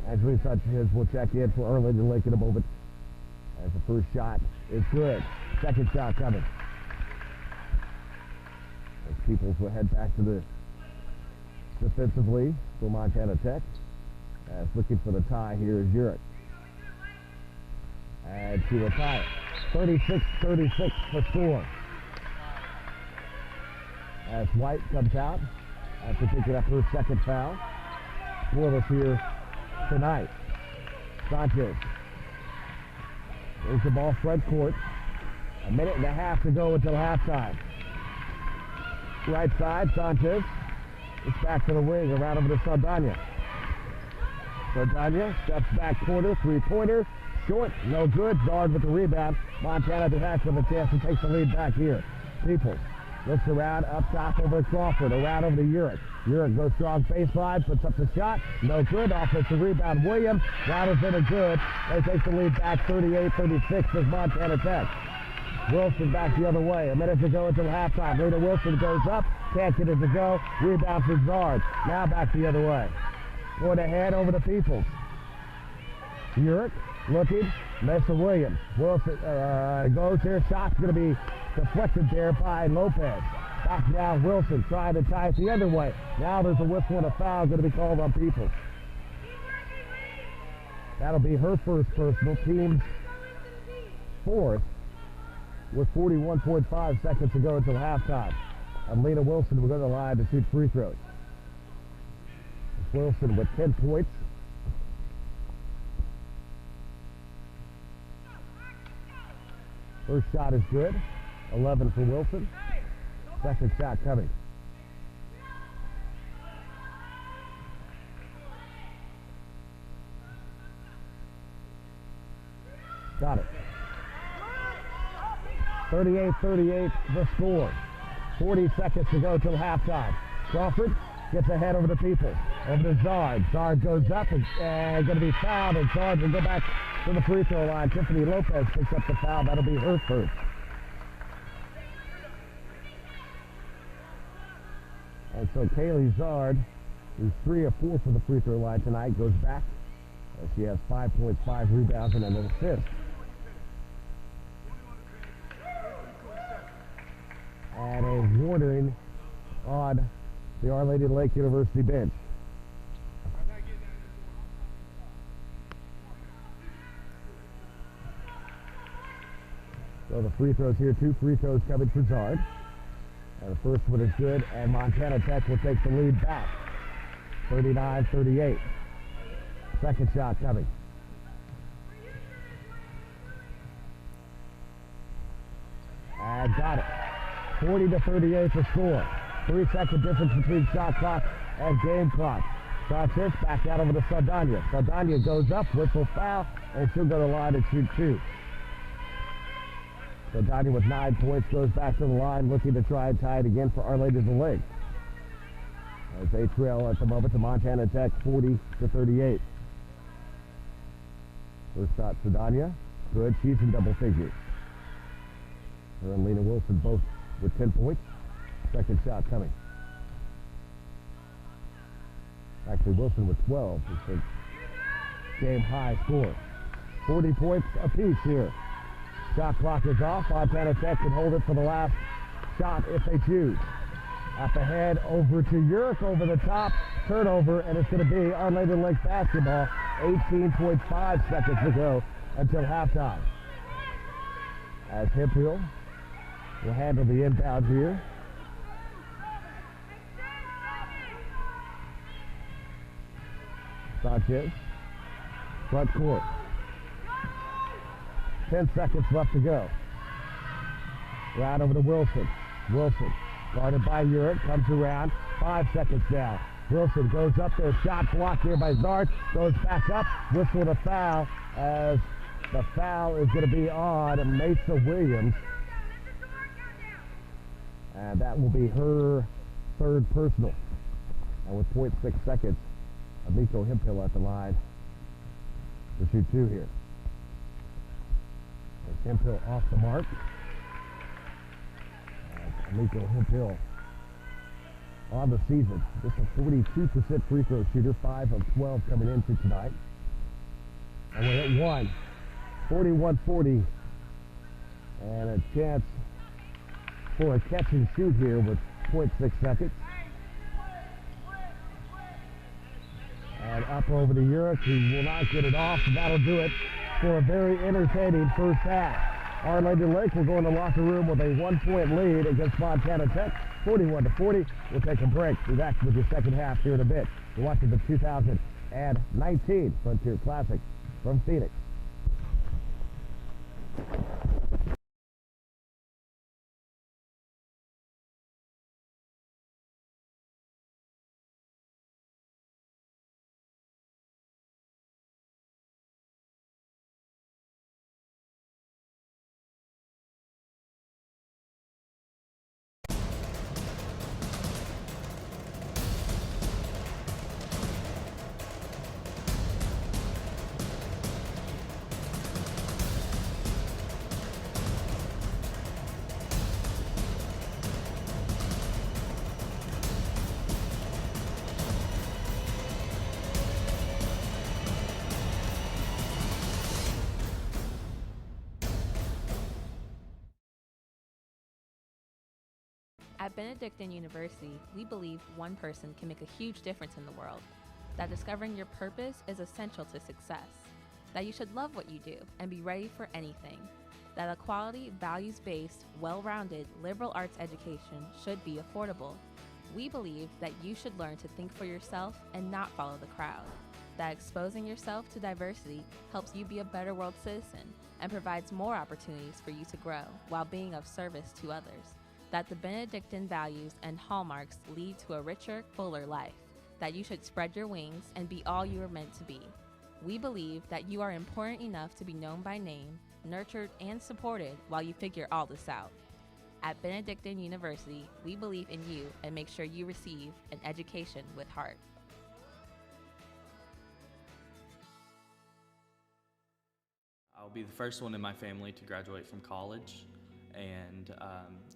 Angela Sanchez will check in for Our Lady of the Lake in a moment. As the first shot is good. Second shot coming. As Peoples will head back to the defensively for Montana Tech. As looking for the tie here is Urich. And she will tie it. 36-36 for score. As White comes out after picking up her second foul. Scoreless here tonight. Sanchez. There's the ball front court. 1.5 minutes to go until halftime. Right side, Sanchez. It's back to the wing, around over to Saldana. Saldana steps back corner, 3-pointer. Short, no good. Zard with the rebound. Montana Tech with a chance to take the lead back here. Peoples looks around, up top over to Crawford, around over to Urich. Urich goes strong baseline, puts up the shot. No good. Offensive rebound, Williams. Rattles in and good. They take the lead back 38-36 as Montana Tech. Wilson back the other way. 1 minute to go until halftime. Leda Wilson goes up. Can't get it to go. Rebound for Zard. Now back the other way. Going ahead over to Peoples. Urich looking. Mesa Williams. Wilson goes there. Shot's going to be deflected there by Lopez. Back down Wilson trying to tie it the other way. Now there's a whistle and a foul going to be called on Peoples. That'll be her first personal. Team's 4th with 41.5 seconds to go until halftime. And Lena Wilson will go to the line to shoot free throws. Wilson with 10 points. First shot is good. 11 for Wilson. Second shot coming. Got it. 38-38 the score. 40 seconds to go till halftime. Crawford gets ahead over the People. Over to Zard. Zard goes up and going to be fouled, and Zard will go back to the free throw line. Tiffany Lopez picks up the foul. That'll be her first. And so Kaylee Zard, who's 3 of 4 for the free throw line tonight, goes back. She has 5 points, 5 rebounds, and an assist. And a warning on the Our Lady of the Lake University bench. So the free throws here, 2 free throws coming for Zard. And the first one is good, and Montana Tech will take the lead back. 39-38. Second shot coming. And got it. 40-38 the score. 3-second difference between shot clock and game clock. Sanchez back out over to Saldana. Saldana goes up, whistle foul, and she'll go to the line and shoot 2. Saldana with 9 points goes back to the line, looking to try and tie it again for Our Lady of the Lake. As they trail at the moment to Montana Tech, 40-38. First shot, Saldana. Good. She's in double figures. Her and Lena Wilson both with 10 points. Second shot coming. Actually, Wilson with 12. It's a game high score. 40 points apiece here. Shot clock is off. Montana Tech can hold it for the last shot if they choose. Up ahead, over to Yurk, over the top, turnover, and it's going to be Our Lady of the Lake basketball. 18.5 seconds to go until halftime. As Hemphill will handle the inbound here. Sanchez, front court. 10 seconds left to go. Right over to Wilson. Wilson, guarded by Urick, comes around. 5 seconds down. Wilson goes up there, shot blocked here by Zart, goes back up, whistle and a foul, as the foul is going to be on Mesa Williams. And that will be her third personal. And with 0.6 seconds, Amiko Hemphill at the line to shoot 2 here. Hemphill off the mark. Amiko Hemphill on the season. Just a 42% free throw shooter, 5 of 12 coming into tonight. And we're at 1. 41-40. And a chance for a catch and shoot here with 0.6 seconds. And up over to Urick, who will not get it off, and that'll do it for a very entertaining first half. Our Lady of the Lake will go in the locker room with a 1-point lead against Montana Tech, 41-40. We'll take a break. Be back with your second half here in a bit. You're watching the 2019 Frontier Classic from Phoenix. At Benedictine University, we believe one person can make a huge difference in the world, that discovering your purpose is essential to success, that you should love what you do and be ready for anything, that a quality, values-based, well-rounded liberal arts education should be affordable. We believe that you should learn to think for yourself and not follow the crowd. that exposing yourself to diversity helps you be a better world citizen and provides more opportunities for you to grow while being of service to others. That the Benedictine values and hallmarks lead to a richer, fuller life. That you should spread your wings and be all you are meant to be. We believe that you are important enough to be known by name, nurtured, and supported while you figure all this out. At Benedictine University, we believe in you and make sure you receive an education with heart. I'll be the first one in my family to graduate from college, and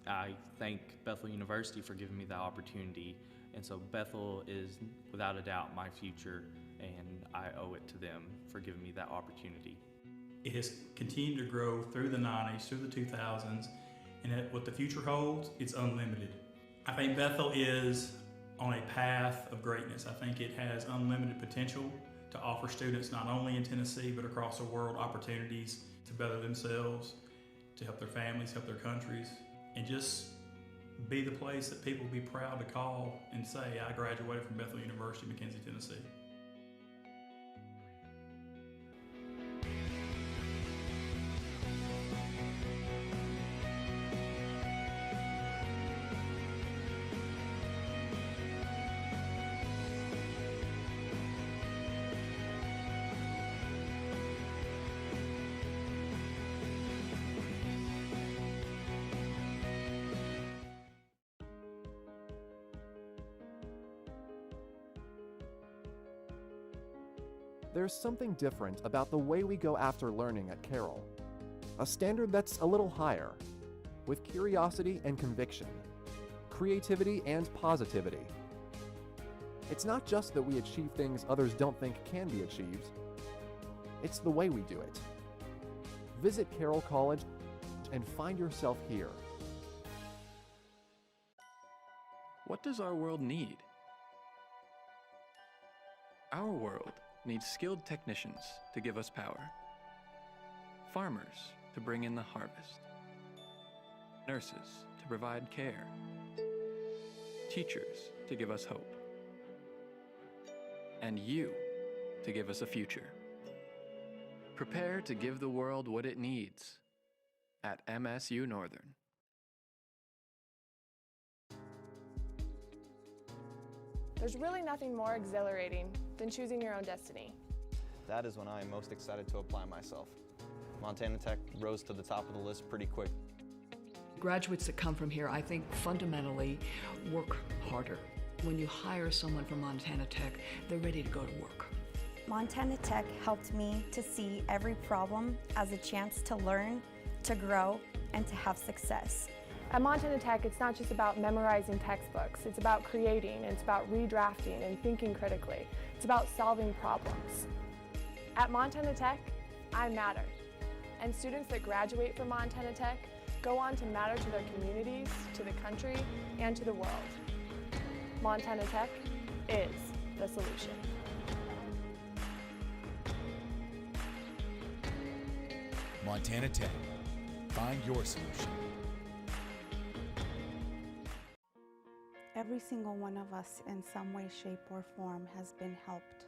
I thank Bethel University for giving me that opportunity. And so Bethel is without a doubt my future, and I owe it to them for giving me that opportunity. It has continued to grow through the 90s, through the 2000s, and what the future holds, it's unlimited. I think Bethel is on a path of greatness. I think it has unlimited potential to offer students not only in Tennessee but across the world opportunities to better themselves, to help their families, help their countries, and just be the place that people will be proud to call and say, I graduated from Bethel University, McKenzie, Tennessee. There's something different about the way we go after learning at Carroll. A standard that's a little higher, with curiosity and conviction, creativity and positivity. It's not just that we achieve things others don't think can be achieved, it's the way we do it. Visit Carroll College and find yourself here. What does our world need? Our world needs skilled technicians to give us power, farmers to bring in the harvest, nurses to provide care, teachers to give us hope, and you to give us a future. Prepare to give the world what it needs at MSU Northern. There's really nothing more exhilarating than choosing your own destiny. That is when I am most excited to apply myself. Montana Tech rose to the top of the list pretty quick. Graduates that come from here, I think, fundamentally work harder. When you hire someone from Montana Tech, they're ready to go to work. Montana Tech helped me to see every problem as a chance to learn, to grow, and to have success. At Montana Tech, it's not just about memorizing textbooks. It's about creating, and it's about redrafting and thinking critically. It's about solving problems. At Montana Tech, I matter. And students that graduate from Montana Tech go on to matter to their communities, to the country, and to the world. Montana Tech is the solution. Montana Tech. Find your solution. Every single one of us in some way, shape, or form has been helped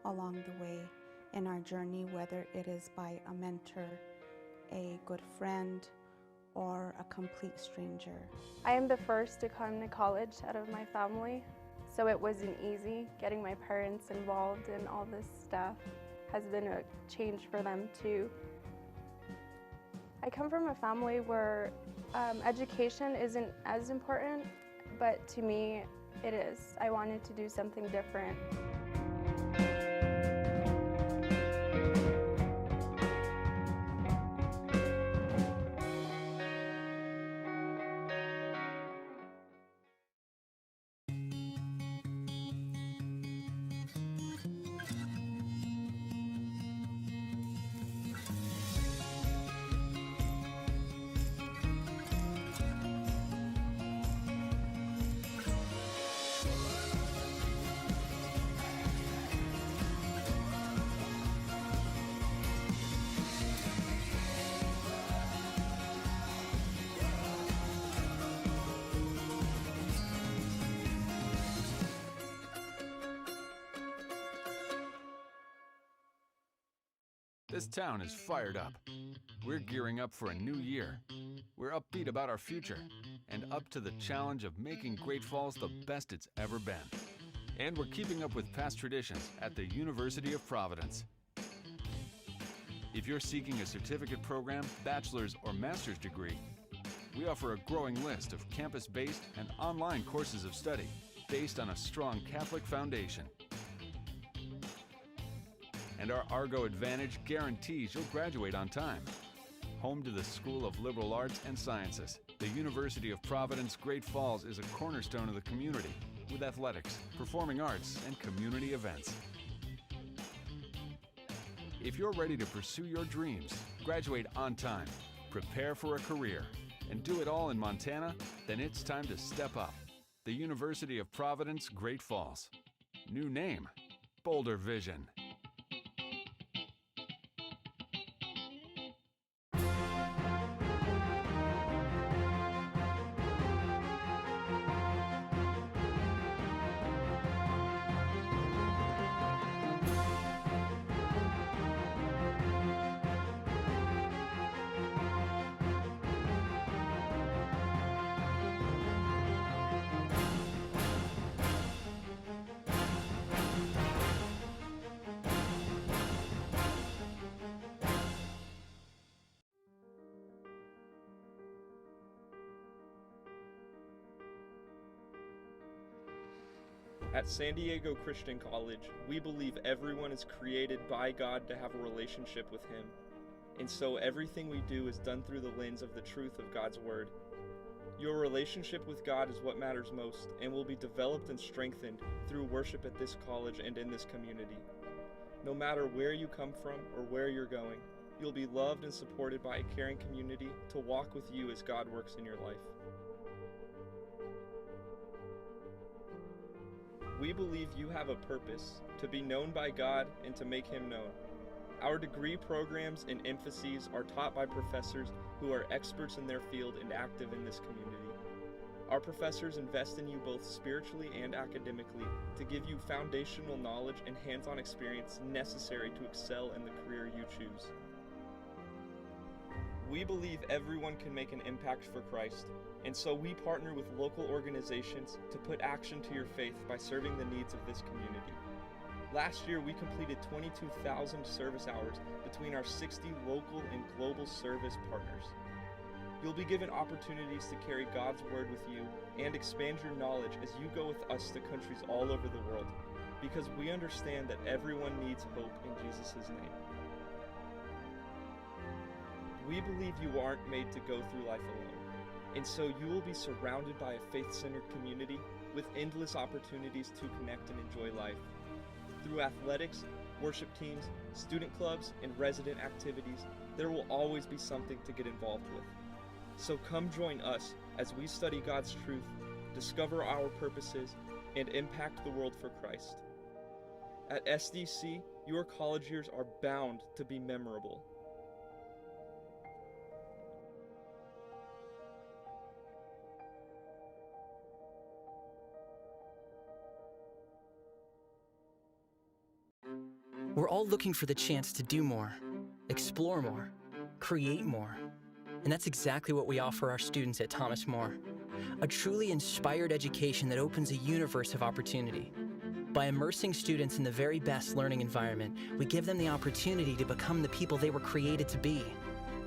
along the way in our journey, whether it is by a mentor, a good friend, or a complete stranger. I am the first to come to college out of my family, so it wasn't easy. Getting my parents involved in all this stuff has been a change for them too. I come from a family where education isn't as important, but to me, it is. I wanted to do something different. This town is fired up. We're gearing up for a new year. We're upbeat about our future and up to the challenge of making Great Falls the best it's ever been. And we're keeping up with past traditions at the University of Providence. If you're seeking a certificate program, bachelor's, or master's degree, we offer a growing list of campus-based and online courses of study based on a strong Catholic foundation. And our Argo Advantage guarantees you'll graduate on time. Home to the School of Liberal Arts and Sciences, the University of Providence Great Falls is a cornerstone of the community with athletics, performing arts, and community events. If you're ready to pursue your dreams, graduate on time, prepare for a career, and do it all in Montana, then it's time to step up. The University of Providence Great Falls. New name, Bolder Vision. At San Diego Christian College, we believe everyone is created by God to have a relationship with Him. And so everything we do is done through the lens of the truth of God's Word. Your relationship with God is what matters most and will be developed and strengthened through worship at this college and in this community. No matter where you come from or where you're going, you'll be loved and supported by a caring community to walk with you as God works in your life. We believe you have a purpose to be known by God and to make Him known. Our degree programs and emphases are taught by professors who are experts in their field and active in this community. Our professors invest in you both spiritually and academically to give you foundational knowledge and hands-on experience necessary to excel in the career you choose. We believe everyone can make an impact for Christ, and so we partner with local organizations to put action to your faith by serving the needs of this community. Last year, we completed 22,000 service hours between our 60 local and global service partners. You'll be given opportunities to carry God's Word with you and expand your knowledge as you go with us to countries all over the world, because we understand that everyone needs hope in Jesus' name. We believe you aren't made to go through life alone, and so you will be surrounded by a faith-centered community with endless opportunities to connect and enjoy life. Through athletics, worship teams, student clubs, and resident activities, there will always be something to get involved with. So come join us as we study God's truth, discover our purposes, and impact the world for Christ. At SDC, your college years are bound to be memorable. We're all looking for the chance to do more, explore more, create more. And that's exactly what we offer our students at Thomas More. A truly inspired education that opens a universe of opportunity. By immersing students in the very best learning environment, we give them the opportunity to become the people they were created to be,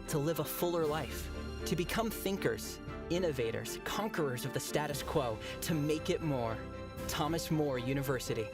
to live a fuller life, to become thinkers, innovators, conquerors of the status quo, to make it more. Thomas More University.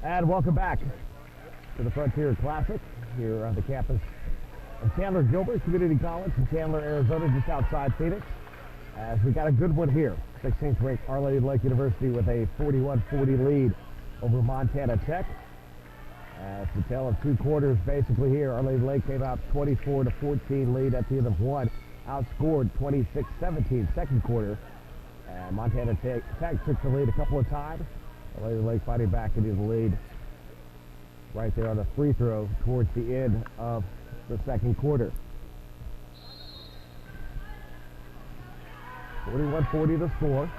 And welcome back to the Frontier Classic here on the campus of Chandler Gilbert Community College in Chandler, Arizona, just outside Phoenix. As we got a good one here. 16th ranked Our Lady of the Lake University with a 41-40 lead over Montana Tech. As the tale of two quarters basically here. Our Lady of the Lake came out 24-14 lead at the end of one. Outscored 26-17 second quarter. And Montana Tech took the lead a couple of times. Our Lady of the Lake fighting back into the lead right there on the free throw towards the end of the second quarter. 41-40 the score.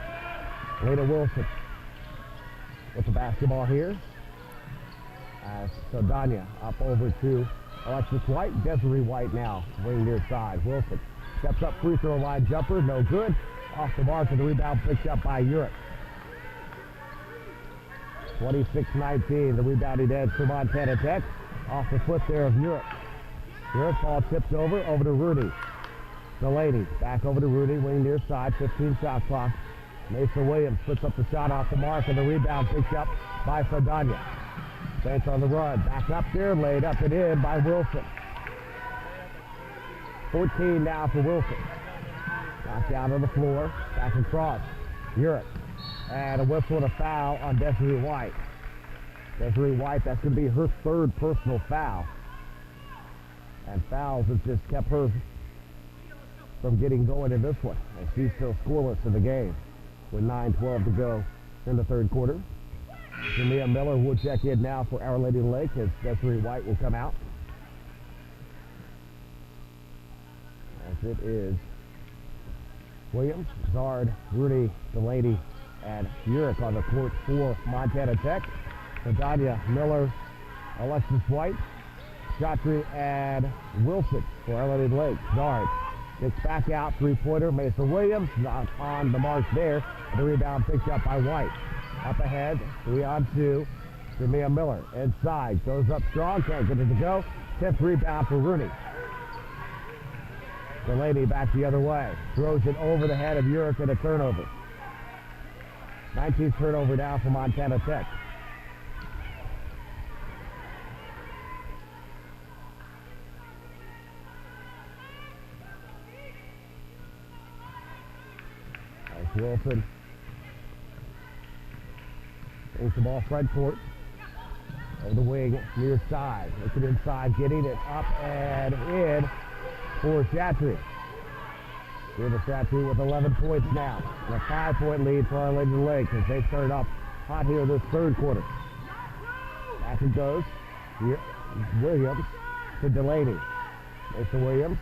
Lena Wilson with the basketball here. So Danya up over to Alexis White. Desiree White now wing near side. Wilson steps up, free throw line jumper, no good. Off the mark, and the rebound picked up by Urich. 26-19, the rebounding edge for Montana Tech. Off the foot there of Urich. Urich ball tips over to Rudy. Delaney back over to Rudy, wing near side, 15 shot clock. Mason Williams puts up the shot off the mark, and the rebound picked up by Saldana. Saints on the run, back up there, laid up and in by Wilson. 14 now for Wilson. Knocked down on the floor, back across. Urich. And a whistle and a foul on Desiree White. Desiree White, that's going to be her third personal foul. And fouls has just kept her from getting going in this one. And she's still scoreless in the game with 9:12 to go in the third quarter. Jamia Miller will check in now for Our Lady of the Lake as Desiree White will come out. As it is Williams, Zard, Rudy, Delaney, and Urich on the court for Montana Tech. Sadania, Miller, Alexis White, Chaudhry, and Wilson for Our Lady of the Lake. Zard gets back out, three-pointer. Mason Williams not on the mark there. The rebound picked up by White. Up ahead, 3-on-2. Jamia Miller inside, goes up strong, can't get it to go. 10th rebound for Rooney. Delaney back the other way. Throws it over the head of Urich and a turnover. 19th turnover now for Montana Tech. As Wilson brings the ball front court. Over the wing, near side. Looking inside, getting it up and in for Chaudhry. Here's Chaudhry with 11 points now. And a 5-point lead for Our Lady of the Lake as they start off hot here this third quarter. Back it goes. Here, Williams to Delaney. Mason Williams.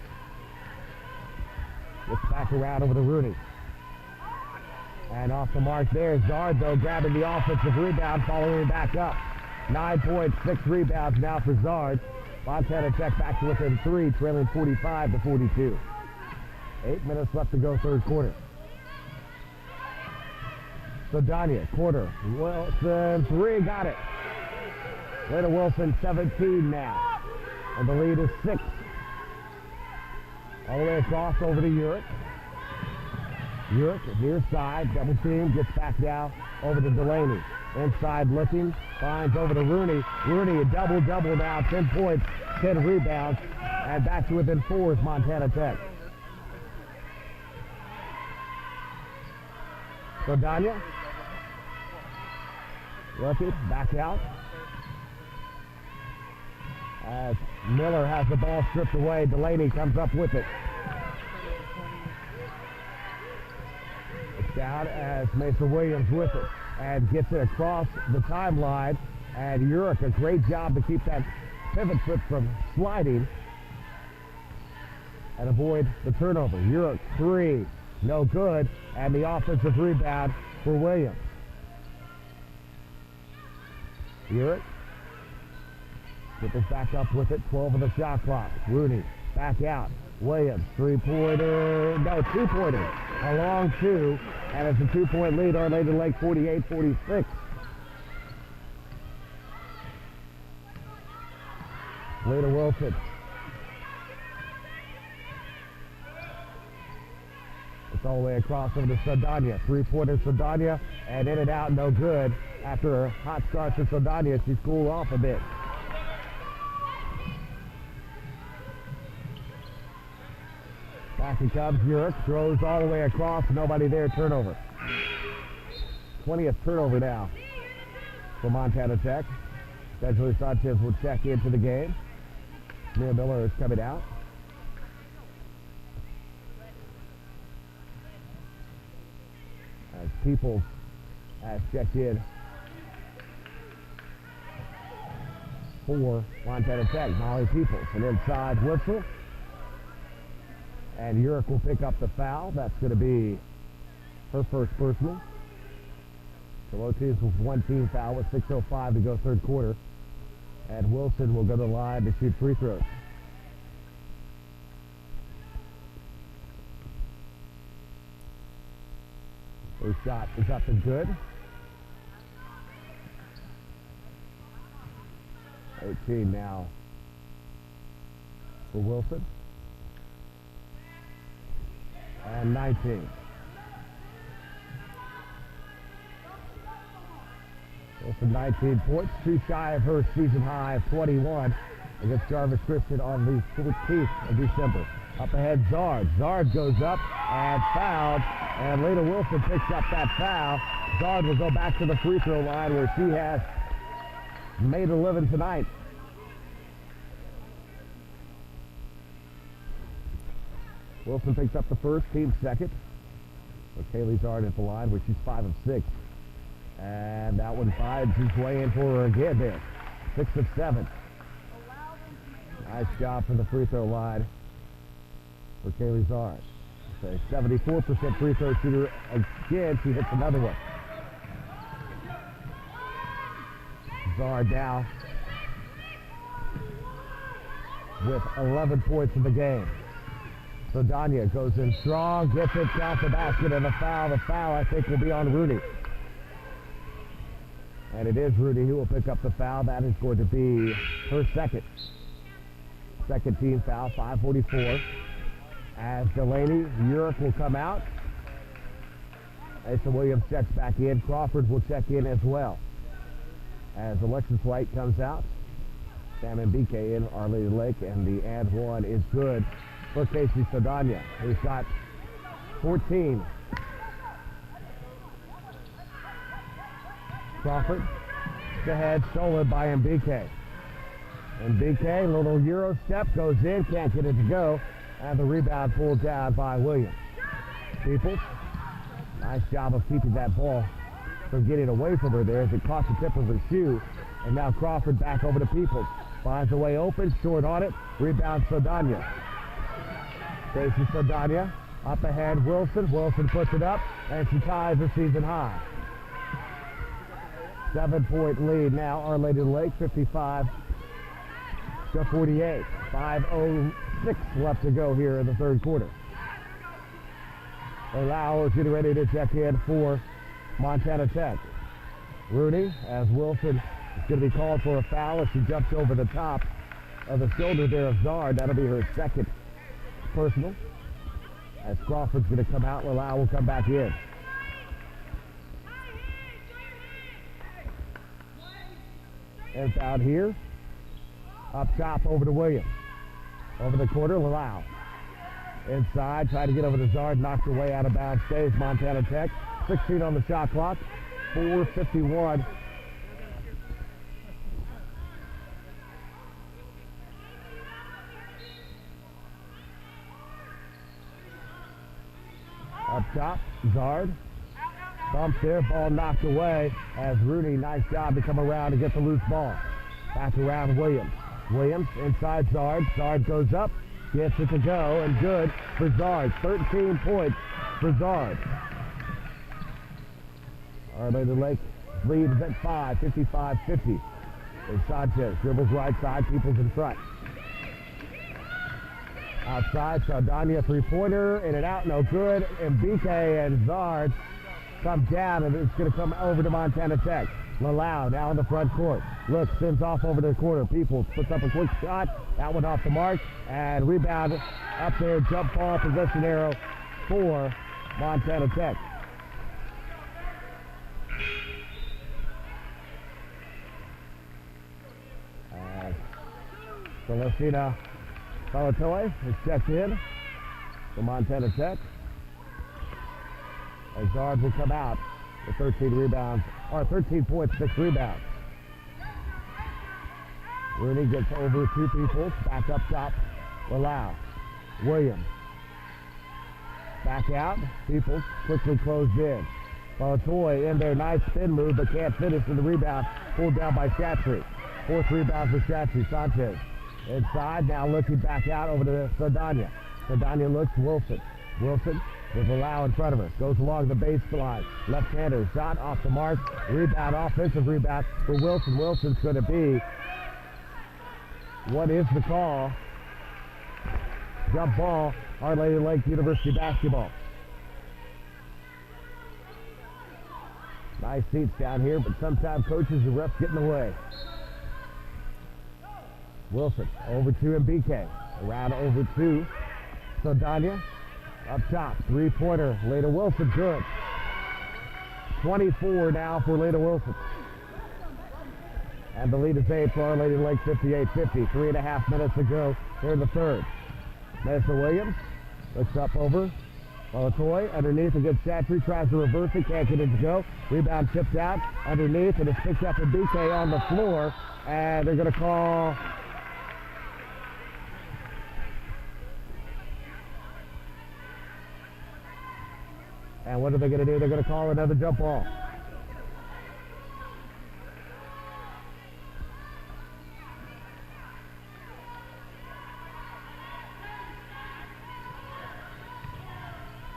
Gets back around over to Rooney. And off the mark there, Zard, though, grabbing the offensive rebound, following back up. 9 points, 6 rebounds now for Zard. Montana Tech back to within 3, trailing 45-42. 8 minutes left to go, third quarter. Sadania, quarter. Wilson, 3, got it. Lena Wilson, 17 now. And the lead is 6. All the way across over to Urich. Urich, near side, double team, gets back now over to Delaney. Inside looking, finds over to Rooney. Rooney, a double-double now, 10 points, 10 rebounds, and back to within 4 is Montana Tech. Saldana, looking, back out. As Miller has the ball stripped away, Delaney comes up with it. It's down as Mason Williams with it and gets it across the timeline. And Urich, a great job to keep that pivot foot from sliding and avoid the turnover. Urich, 3, no good, and the offensive rebound for Williams. Urich gets us back up with it, 12 on the shot clock. Rooney back out. Williams, three-pointer, no, two-pointer, a long 2, and it's a 2-point lead. Our Lady of the Lake 48-46. Lena Wilson. It's all the way across over to Saldana. Three-pointer Saldana, and in and out, no good. After a hot start to Saldana, she's cooled off a bit. Back it comes, Urick throws all the way across, nobody there, turnover. 20th turnover now for Montana Tech. Benjamin Sanchez will check into the game. Mia Miller is coming out. As Peoples has checked in for Montana Tech. Molly Peoples, an inside whistle. And Urick will pick up the foul. That's going to be her first personal. So Otis with one team foul with 6:05 to go third quarter. And Wilson will go to the line to shoot free throws. First shot is up and good. 18 now for Wilson. And 19. Wilson 19 points, too shy of her season high of 21 against Jarvis Christian on the 14th of December. Up ahead, Zard. Zard goes up and fouled, and Lena Wilson picks up that foul. Zard will go back to the free throw line where she has made a living tonight. Wilson picks up the first, team second. So Kaylee Zard at the line where she's 5 of 6. And that one finds its way in for her again there. 6 of 7. Nice job from the free throw line for Kaylee Zard. So 74% free throw shooter again. She hits another one. Zard now with 11 points in the game. So Danya goes in strong, gets it, counts the basket, and the foul. The foul, I think, will be on Rooney. And it is Rooney who will pick up the foul. That is going to be her second team foul, 5:44. As Delaney, Urick will come out. Asa Williams checks back in. Crawford will check in as well. As Alexis White comes out. Sam Mbike in, Our Lady Lake, and the and one is good for Casey Saldana, who's got 14. Crawford, ahead, stolen by Mbike. Mbike, little Euro step, goes in, can't get it to go, and the rebound pulled down by Williams. Peoples, nice job of keeping that ball from getting away from her there as it caught the tip of her shoe. And now Crawford back over to Peoples. Finds the way open, short on it, rebound Saldana. Casey Saldana, up ahead Wilson. Wilson puts it up, and she ties the season high. 7-point lead now, Our Lady of the Lake, 55 to 48. 5:06 left to go here in the third quarter. Lau is getting ready to check in for Montana Tech. Rooney, as Wilson is going to be called for a foul as she jumps over the top of the shoulder there of Zard. That'll be her second personal. As Crawford's going to come out, Lau will come back in. And out here, up top over to Williams. Over the quarter, Lau. Inside, trying to get over to Zard, knocked her way out of bounds, stays Montana Tech. 16 on the shot clock, 4:51. Up top, Zard. Bumps there, ball knocked away as Rooney, nice job to come around and get the loose ball. Back around Williams. Williams inside Zard. Zard goes up, gets it to go, and good for Zard. 13 points for Zard. Our Lady Lake leads at 5, 55-50. And Sanchez dribbles right side, Peoples in front. Outside, Saldana, three-pointer, in and out, no good. Mbike and Zard come down, and it's going to come over to Montana Tech. Lau now in the front court. Looks, sends off over the corner. Peoples puts up a quick shot. That one off the mark. And rebound up there, jump ball, possession arrow for Montana Tech. Celestina Palatoy is checked in for Montana Tech. As guards will come out with 13 rebounds, or 13 points, 6 rebounds. Rooney gets over 2 people, back up top, Lalau. Williams. Back out, people quickly closed in. Palatoy in there, nice spin move, but can't finish with the rebound, pulled down by Chatry. 4th rebound for Chatry. Sanchez inside, now looking back out over to Saldana. Saldana looks, Wilson. Wilson with Lalau in front of her. Goes along the baseline. Left-hander shot off the mark. Rebound, offensive rebound for Wilson. Wilson's going to be, what is the call? Jump ball, Our Lady Lake University basketball. Nice seats down here, but sometimes coaches and refs get in the way. Wilson over to Mbike. Around over to Saldana. Up top, 3-pointer. Leda Wilson, good. 24 now for Leda Wilson. And the lead is 8 for Our Lady Lake, 58-50. 3.5 minutes to go here in the third. Vanessa Williams looks up over. Palatoy underneath against Chatry, tries to reverse it, can't get it to go. Rebound tipped out underneath, and it's picked up in BK on the floor. And they're going to call and what are they going to do? They're going to call another jump ball.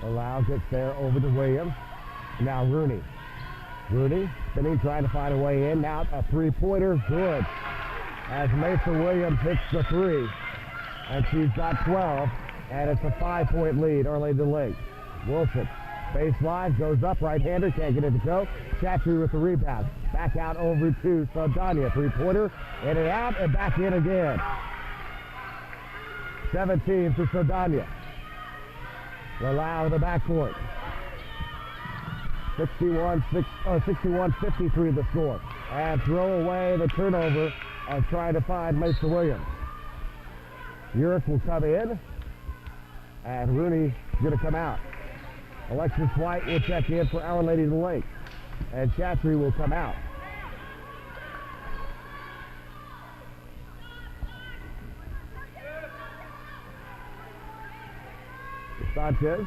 Lalau gets there over to Williams. Now Rooney. Rooney spinning, trying to find a way in. Now a 3-pointer, good. As Mason Williams hits the 3. And she's got 12. And it's a 5-point lead, Our Lady Lake. Wilson. Baseline, goes up, right-hander, can't get it to go. Chatry with the rebound. Back out over to Saldana. 3-pointer, in and out, and back in again. 17 for Saldana. Lalau in the backcourt. 61-53 the score. And throw away the turnover and try to find Mason Williams. Urick will come in, and Rooney is going to come out. Alexis White will check in for Our Lady of the Lake, and Chatry will come out. Sanchez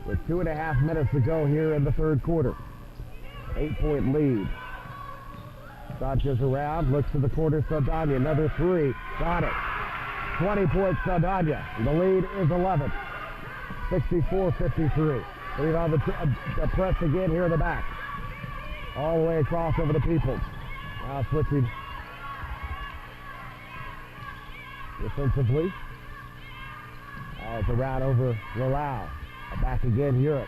with 2.5 minutes to go here in the third quarter. 8-point lead. Sanchez around, looks to the corner, Saldana, another 3, got it. 20 points, Saldana. The lead is 11. 64-53. Lead on the press again here in the back. All the way across over the Peoples. Now switching defensively. As around over Lalau. Back again, Urick.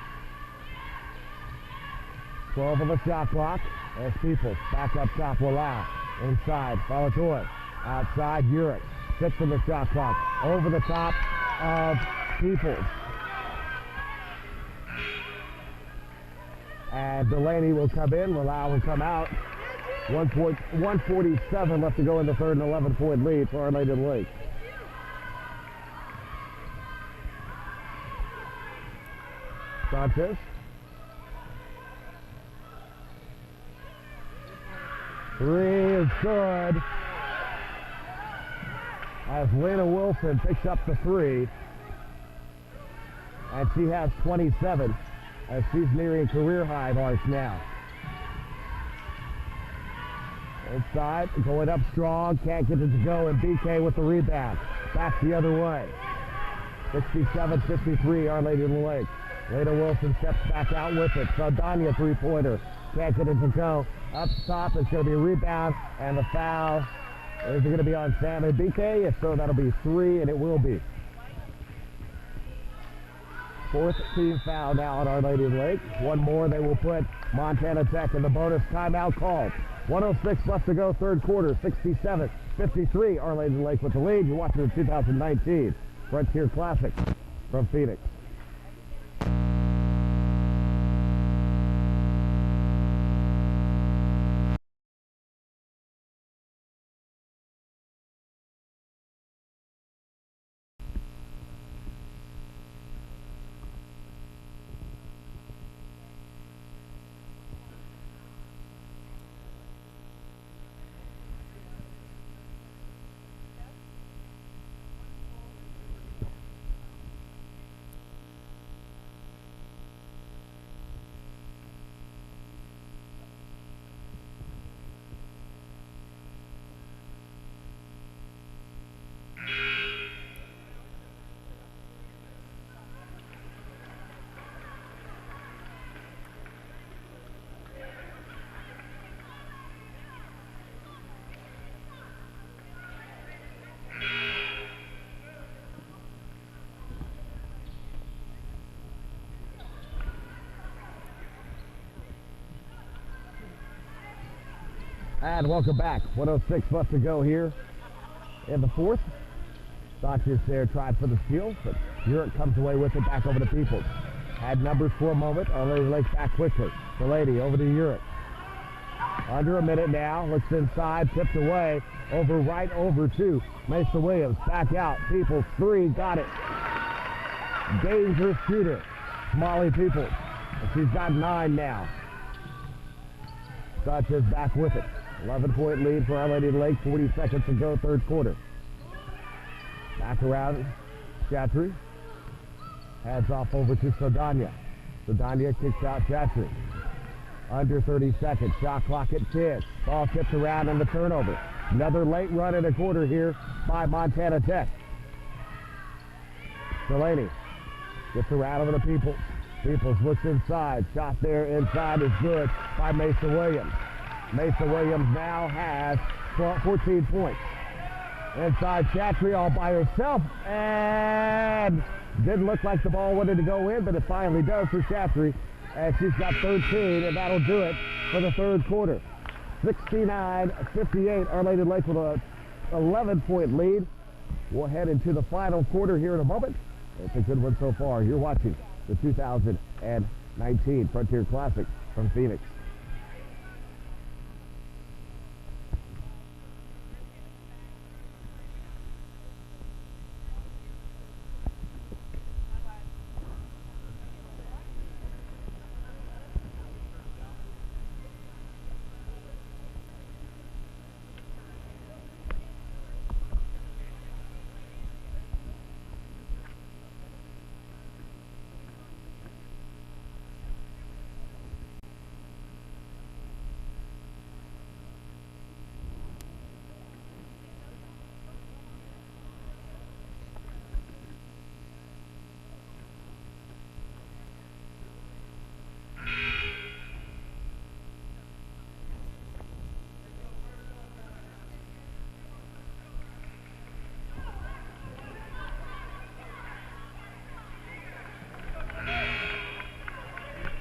12 on the shot clock. As Peoples back up top, Lalau. Inside, Palatoy. Outside, Urick. 6 on the shot clock. Over the top of Peoples. And Delaney will come in. Lalau will come out. 147 left to go in the third, and 11-point lead for Our Lady of the Lake. Sanchez. Three is good. As Lena Wilson picks up the 3. And she has 27 as she's nearing career high marks now. Inside, going up strong, can't get it to go, and BK with the rebound. Back the other way. 67-53, Our Lady of the Lake. Lena Wilson steps back out with it. Saldana 3-pointer. Can't get it to go. Up top, it's going to be a rebound, and the foul is going to be on Sam and BK. If so, that'll be 3, and it will be. 4th team foul now on Our Lady of the Lake. One more, they will put Montana Tech in the bonus timeout called. 106 left to go, third quarter, 67-53. Our Lady of the Lake with the lead. You're watching the 2019 Frontier Classic from Phoenix. And welcome back. 1:06 left to go here in the fourth. Sanchez there tried for the steal, but Urick comes away with it back over to Peoples. Had numbers for a moment. Our Lady Lakes back quickly. Delaney over to Urick. Under a minute now. Looks inside. Tipped away. Right over to Mesa Williams. Back out. Peoples. Three. Got it. Dangerous shooter. Molly Peoples. She's got 9 now. Sanchez back with it. 11-point lead for Our Lady of the Lake. 40 seconds to go, third quarter. Back around. Chatry. Heads off over to Saldana. Saldana kicks out Chatry. Under 30 seconds. Shot clock at 10. Ball tipped around and the turnover. Another late run in a quarter here by Montana Tech. Delaney gets around over the Peoples. Peoples looks inside. Shot there inside is good by Mesa Williams. Mesa Williams now has 14 points. Inside Chatry all by herself. And didn't look like the ball wanted to go in, but it finally does for Chatry. And she's got 13, and that'll do it for the third quarter. 69-58. Our Lady Lake with a 11-point lead. We'll head into the final quarter here in a moment. It's a good one so far. You're watching the 2019 Frontier Classic from Phoenix.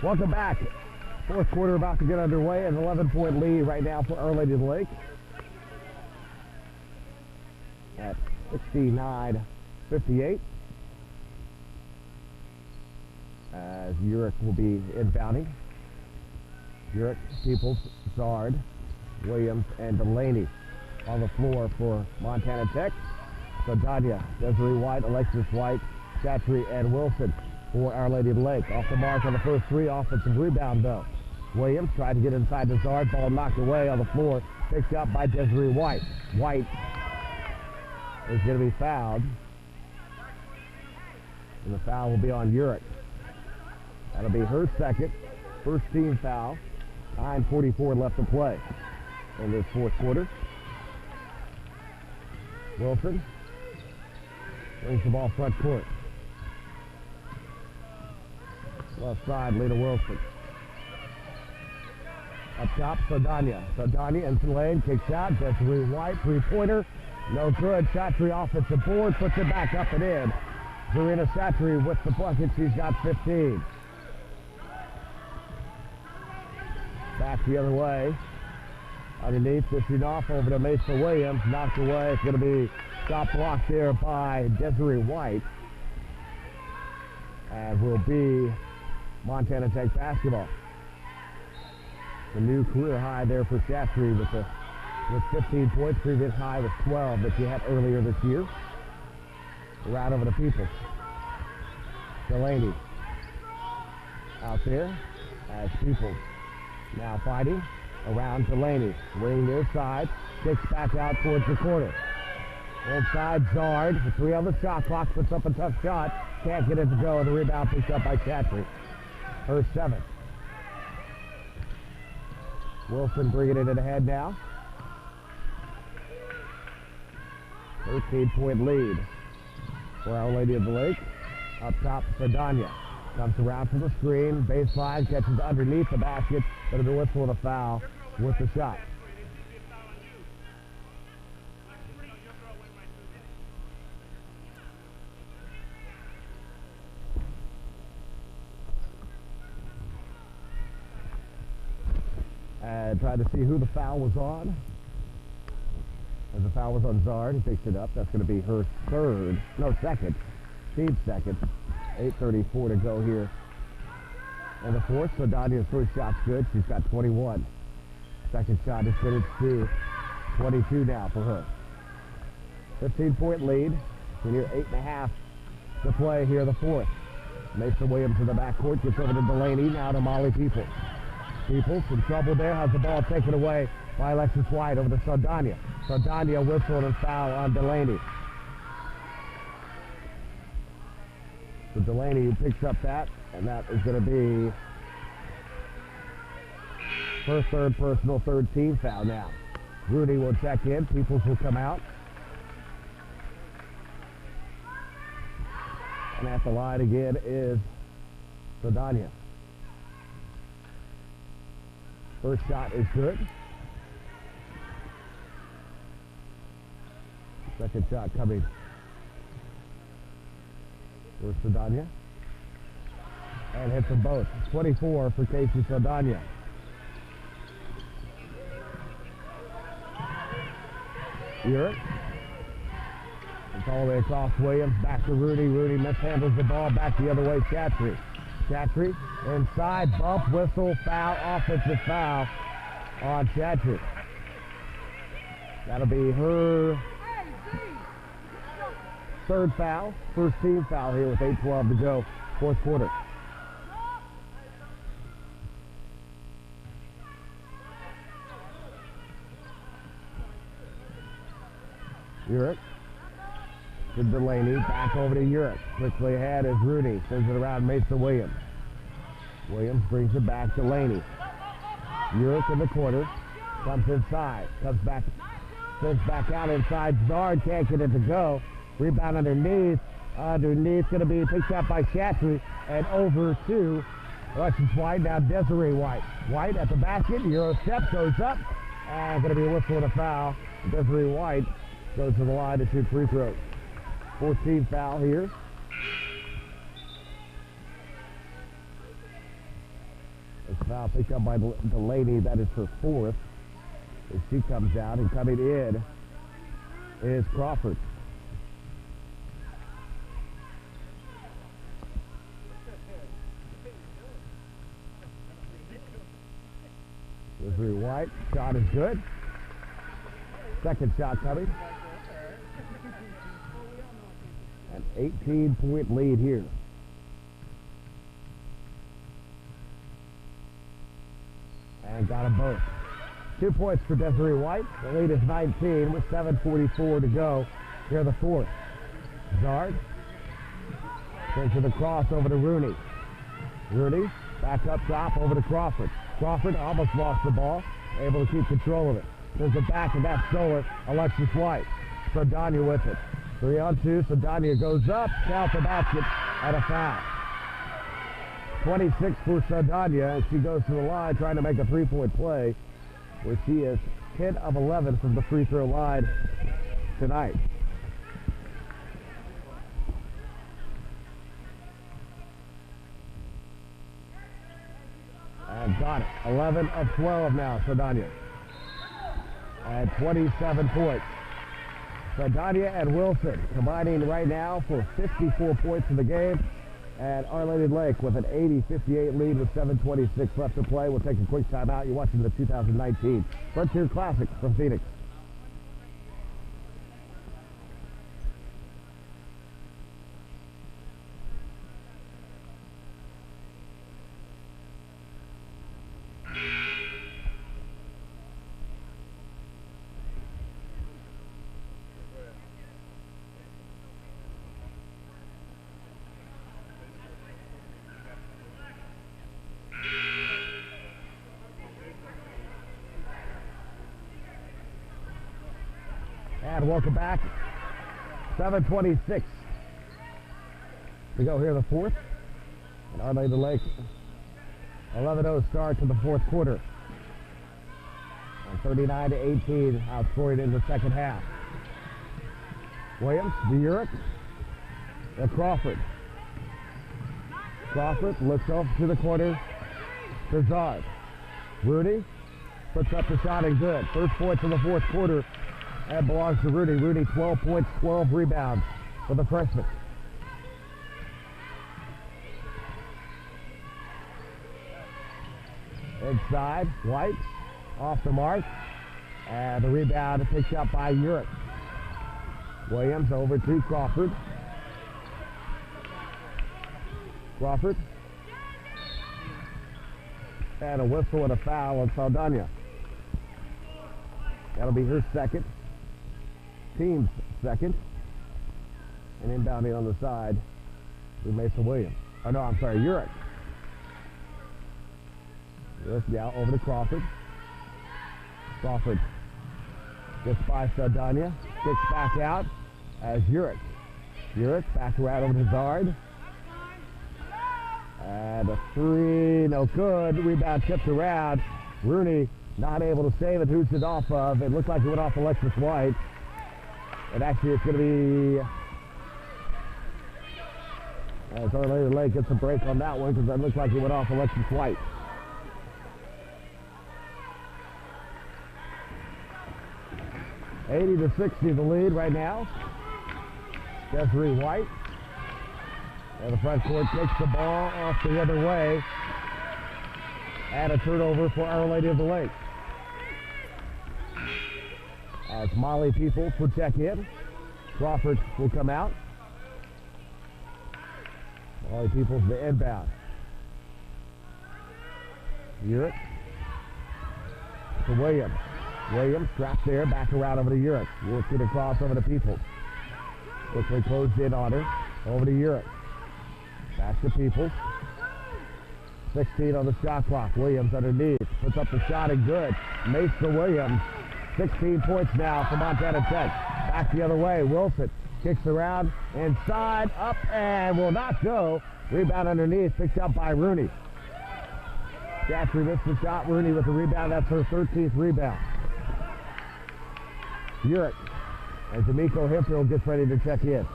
Welcome back. Fourth quarter about to get underway. An 11-point lead right now for Our Lady of the Lake. At 69-58. As Urick will be inbounding. Urick, Peoples, Zard, Williams, and Delaney on the floor for Montana Tech. Saldana, Desiree White, Alexis White, Chatry, and Wilson for Our Lady of the Lake. Off the mark on the first three. Offensive rebound, though. Williams tried to get inside the Zard. Ball knocked away on the floor. Picked up by Desiree White. White is going to be fouled. And the foul will be on Urick. That'll be her second. First team foul. 9:44 left to play in this fourth quarter. Wilson brings the ball front court. Left side, Lena Wilson. Up top, Saldana. Saldana into the lane, kicks out. Desiree White, three-pointer. No good. Chatry offensive board, puts it back up and in. Zarina Chatry with the bucket. She's got 15. Back the other way. Underneath, switching off over to Mesa Williams. Knocked away. It's going to be shot blocked there by Desiree White. And will be Montana Tech basketball. The new career high there for Chatry with 15 points. Previous high was 12 that she had earlier this year. Right over to Peoples. Delaney out there as Peoples now fighting around Delaney. Wing near side. Kicks back out towards the corner. Inside Zard. The 3 on the shot clock. Puts up a tough shot. Can't get it to go. The rebound picked up by Chatry. Her 7th. Wilson bringing it ahead now. 13-point lead for Our Lady of the Lake. Up top, Saldana. Comes around for the screen. Baseline, catches underneath the basket. But it'll whistle and a foul with the shot. As And tried to see who the foul was on. As the foul was on Zard, he picks it up. That's going to be her second. Team second. 8:34 to go here in the fourth. So Dania's first shot's good. She's got 21. Second shot is good. It's 22 now for her. 15-point lead. We're near 8.5 to play here in the fourth. Mason Williams in the backcourt. Gets over to Delaney. Now to Molly Peoples. Peoples in trouble there. Has the ball taken away by Alexis White over to Saldana. Saldana whistled and foul on Delaney. So Delaney picks up that, and that is going to be her third personal, third team foul now. Rudy will check in. Peoples will come out. And at the line again is Saldana. First shot is good. Second shot coming for Saldana. And hits them both. 24 for Casey Saldana. Urick. It's all the way across Williams. Back to Rudy. Rudy mishandles the ball. Back the other way. Chatry. Chatry inside. Bump, whistle, foul, offensive foul on Chatry. That'll be her third foul. First team foul here with 8:12 to go. Fourth quarter. Urick to Delaney, back over to Urick. Quickly ahead is Rudy. Sends it around Mason Williams. Williams brings it back to Delaney. Urick in the corner. Comes inside. Comes back. Sends back out inside. Zard can't get it to go. Rebound underneath. Underneath going to be picked up by Chatry. And over to Alexis White. Now Desiree White. White at the basket. Euro step goes up. And going to be a whistle and a foul. Desiree White goes to the line to shoot free throws. 14 foul here. This foul picked up by Delaney. That is her fourth. As she comes out, and coming in is Crawford. Desiree White, shot is good. Second shot coming. An 18-point lead here. And got them both. 2 points for Desiree White. The lead is 19 with 7:44 to go here in the fourth. Zard takes it across over to Rooney. Rooney back up top over to Crawford. Crawford almost lost the ball. Able to keep control of it. There's the back and that's stolen. Alexis White. Saldana with it. 3-on-2. Saldana goes up. Count the basket and a foul. 26 for Saldana as she goes to the line trying to make a 3-point play, where she is 10 of 11 from the free throw line tonight. And got it. 11 of 12 now, Saldana. And 27 points. Saldana and Wilson combining right now for 54 points in the game. And Our Lady Lake with an 80-58 lead with 7:26 left to play. We'll take a quick timeout. You're watching the 2019 Frontier Classic from Phoenix. And welcome back. 7:26 to go here in the fourth. And Our Lady Lake 11-0 start to the fourth quarter. And 39-18 outscoring in the second half. Williams, to Urick, and Crawford. Crawford looks off to the corner to Zard. Rudy puts up the shot and good. First points in the fourth quarter. That belongs to Rudy. Rudy, 12 points, 12 rebounds for the freshman. Inside, White, off the mark. And the rebound picked up by Urich. Williams over to Crawford. Crawford. And a whistle and a foul on Saldana. That'll be her second. Team's second. And inbounding on the side is Mason Williams. Oh no, I'm sorry, Urich. Urich now over to Crawford. Crawford gets by Saldana. Kicks back out as Urich. Urich back around over to Zard. And a three, no good. Rebound tipped around. Rooney not able to save it. Who's it off of? It looked like it went off Alexis White. And actually it's going to be... As Our Lady of the Lake gets a break on that one because it looked like it went off Alexis White. (80-60) the lead right now. Desiree White. And the front court takes the ball off the other way. And a turnover for Our Lady of the Lake. As Molly Peoples will check in. Crawford will come out. Molly Peoples the inbound. Urich to Williams. Williams trapped there, back around over to Urich. Urich get across over to Peoples. Quickly closed in on her. Over to Urich. Back to Peoples. 16 on the shot clock. Williams underneath. Puts up the shot and good. Mason Williams. 16 points now for Montana Tech. Back the other way. Wilson kicks around. Inside. Up and will not go. Rebound underneath. Picked up by Rooney. Jackson missed the shot. Rooney with the rebound. That's her 13th rebound. Urich. And D'Amico Hemphill gets ready to check in.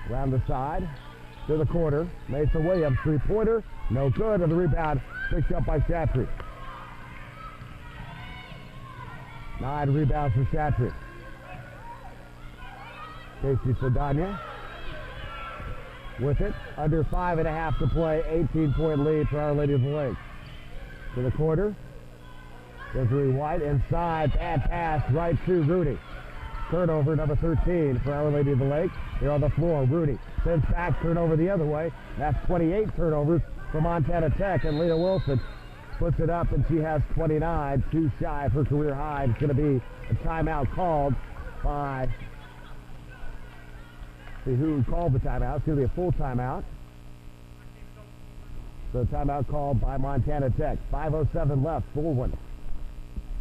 Around the side, to the corner. Mason Williams, three-pointer, no good, and the rebound picked up by Chatry. 9 rebounds for Chatry. Casey Saldana with it, under 5.5 to play, 18-point lead for Our Lady of the Lake. To the corner, Desiree White inside, bad pass right to Rudy. Turnover, number 13 for Our Lady of the Lake. They're on the floor. Rudy sends back, turnover the other way. That's 28 turnovers for Montana Tech. And Lena Wilson puts it up, and she has 29, too shy of her career high. It's going to be a timeout called by... See who called the timeout. It's going to be a full timeout. So timeout called by Montana Tech. 5:07 left, full one.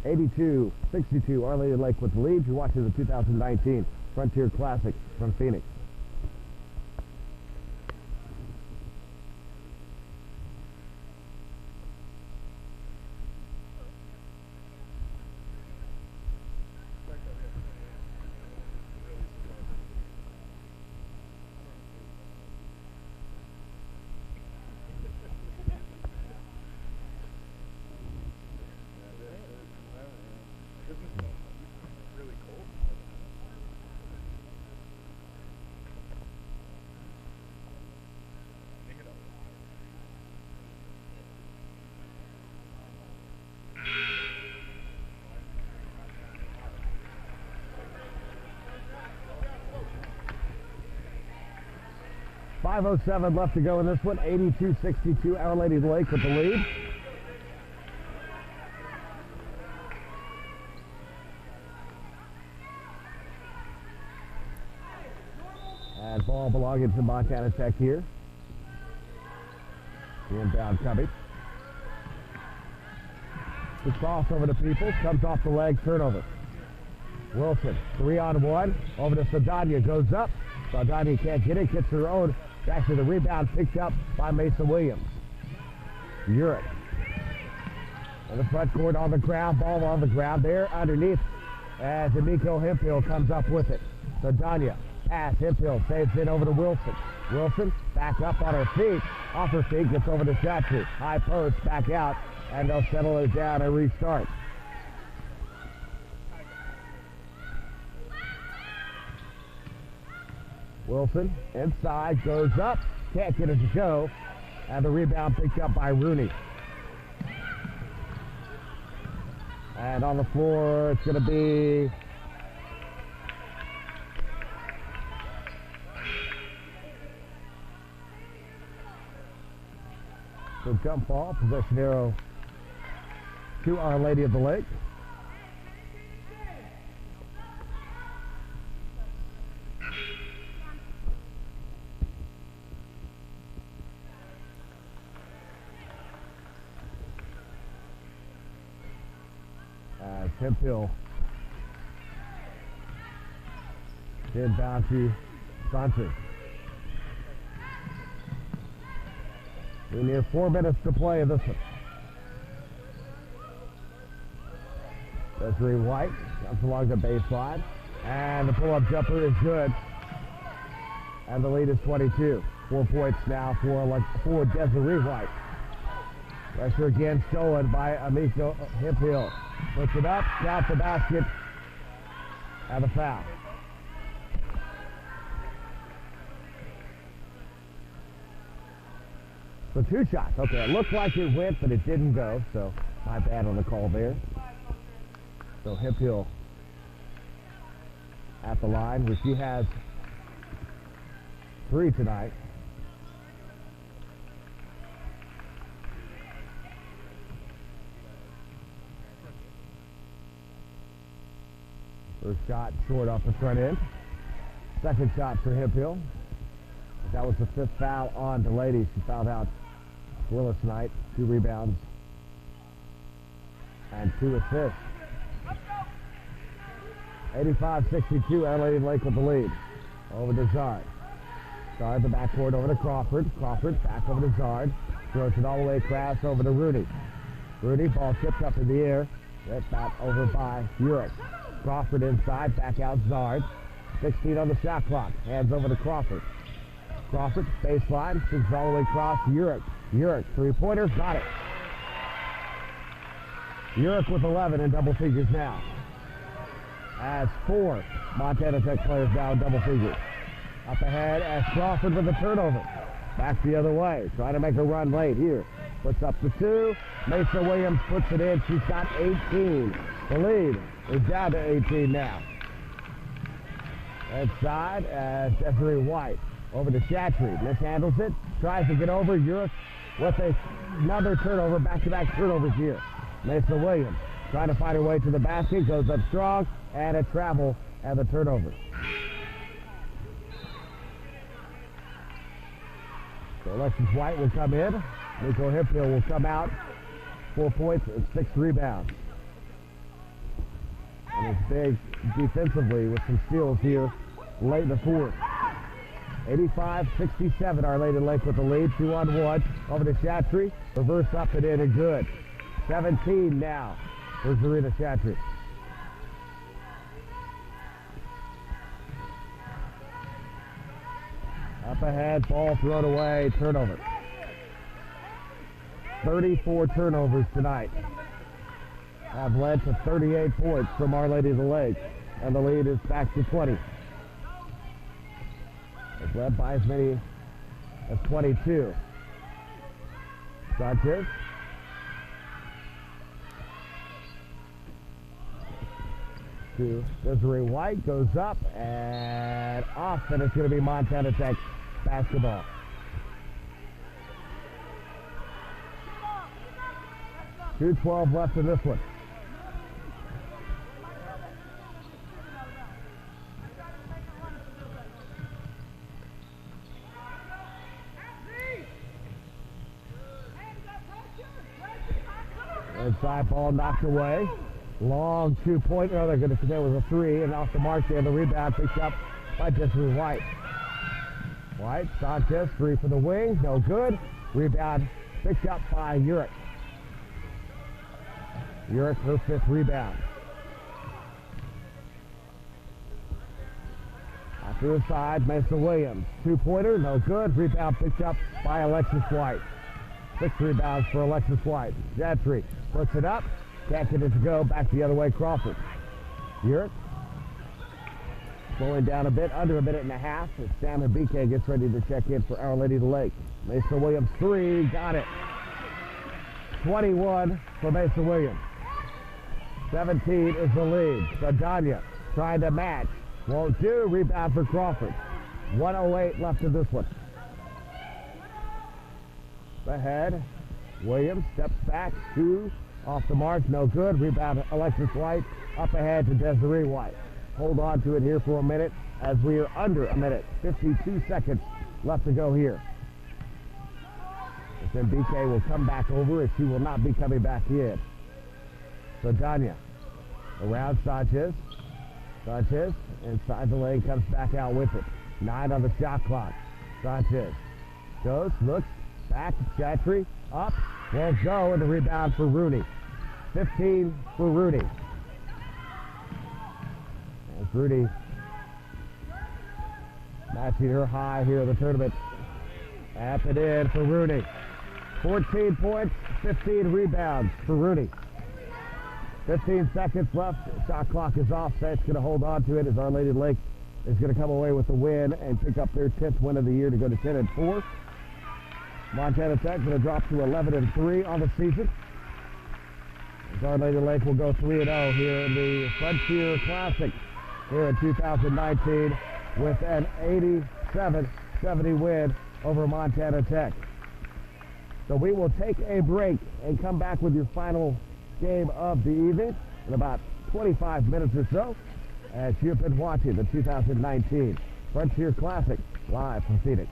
82-62, Our Lady of the Lake with the lead. You're watching the 2019 Frontier Classic from Phoenix. .507 left to go in this one. 82-62, Our Lady of the Lake with the lead. And ball belonging to Montana Tech here. The inbound coming. The crossover to Peoples, comes off the leg, turnover. Wilson, 3-on-1, over to Saldana, goes up. Saldana can't get it, gets her own. Actually, the rebound picked up by Mason Williams. Urich. In the front court on the ground, ball on the ground there underneath. And D'Amico Hemphill comes up with it. Saldana, pass, Hemphill saves it over to Wilson. Wilson back up on her feet. Off her feet, gets over to Chatry. High post, back out, and they'll settle it down and restart. Wilson inside, goes up, can't get it to go, and the rebound picked up by Rooney. And on the floor, it's going to be the jump ball, possession arrow to Our Lady of the Lake. Hemphill inbound to Sanchez. We're near 4 minutes to play in this one. Desiree White comes along the baseline, and the pull-up jumper is good. And the lead is 22. 4 points now for Desiree White. Pressure again stolen by Amico Hemphill. Puts it up, shot the basket, and a foul. So 2 shots. Okay, it looked like it went, but it didn't go, so my bad on the call there. So Hemphill at the line, where she has 3 tonight. First shot short off the front end. Second shot for Hemphill. That was the 5th foul on the ladies. She fouled out Willis tonight. 2 rebounds and 2 assists. 85-62, Our Lady of the Lake with the lead. Over to Zard. Zard the backcourt over to Crawford. Crawford back over to Zard. Throws it all the way across over to Rooney. Rooney, ball tipped up in the air. That's back over by Urich. Crawford inside, back out Zard. 16 on the shot clock. Hands over to Crawford. Crawford, baseline, sends all the way across Urich. Urich, 3-pointer, got it. Urich with 11 in double figures now. As 4 Montana Tech players now in double figures. Up ahead as Crawford with a turnover. Back the other way, trying to make a run late here. Puts up the 2. Mesa Williams puts it in. She's got 18. The lead is down to 18 now. Inside as Desiree White. Over to Chatry. Mishandles it. Tries to get over. Urich with another turnover. Back-to-back turnovers here. Mesa Williams trying to find her way to the basket. Goes up strong. And a travel and the turnover. So Alexis White will come in. Nico Hemphill will come out. 4 points and 6 rebounds. And it's big defensively with some steals here late in the fourth. 85-67, Our Lady of the Lake with the lead. 2-on-1 over to Chatry. Reverse up and in and good. 17 now for Zarina Chatry. Up ahead, ball thrown away, turnover. 34 turnovers tonight have led to 38 points from Our Lady of the Lake, and the lead is back to 20. It's led by as many as 22. Sanchez. To Desiree White, goes up and off, and it's going to be Montana Tech basketball. .212 left in this one. Inside ball knocked away. Long 2-pointer. They're going to say it was a 3, and off the mark there. The rebound picked up by Desiree White. White, Sanchez, 3 for the wing. No good. Rebound picked up by Urich. Urich, her 5th rebound. To the side, Mason Williams. Two-pointer, no good. Rebound picked up by Alexis White. 6 rebounds for Alexis White. Gentry puts it up. Can't get it to go. Back the other way, Crawford. Urick slowing down a bit, under a minute and a half, as Sam and BK gets ready to check in for Our Lady of the Lake. Mason Williams 3, got it. 21 for Mason Williams. 17 is the lead. Sadania trying to match. Won't do. Rebound for Crawford. 1:08 left in this one. Ahead. Williams steps back. 2 off the mark. No good. Rebound Alexis White. Up ahead to Desiree White. Hold on to it here for a minute as we are under a minute. 52 seconds left to go here. And then BK will come back over as she will not be coming back in. So Danya around Sanchez. Sanchez inside the lane, comes back out with it. 9 on the shot clock. Sanchez goes, looks, back, Gentry, up, won't go, and the rebound for Rooney. 15 for Rooney. As Rooney matching her high here in the tournament. Tap it in for Rooney. 14 points, 15 rebounds for Rooney. 15 seconds left. Shot clock is off. State's going to hold on to it as Our Lady of the Lake is going to come away with the win and pick up their 10th win of the year to go to 10-4. Montana Tech going to drop to 11-3 on the season. As Our Lady of the Lake will go 3-0 here in the Frontier Classic here in 2019 with an 87-70 win over Montana Tech. So we will take a break and come back with your final game of the evening in about 25 minutes or so as you've been watching the 2019 Frontier Classic live from Phoenix.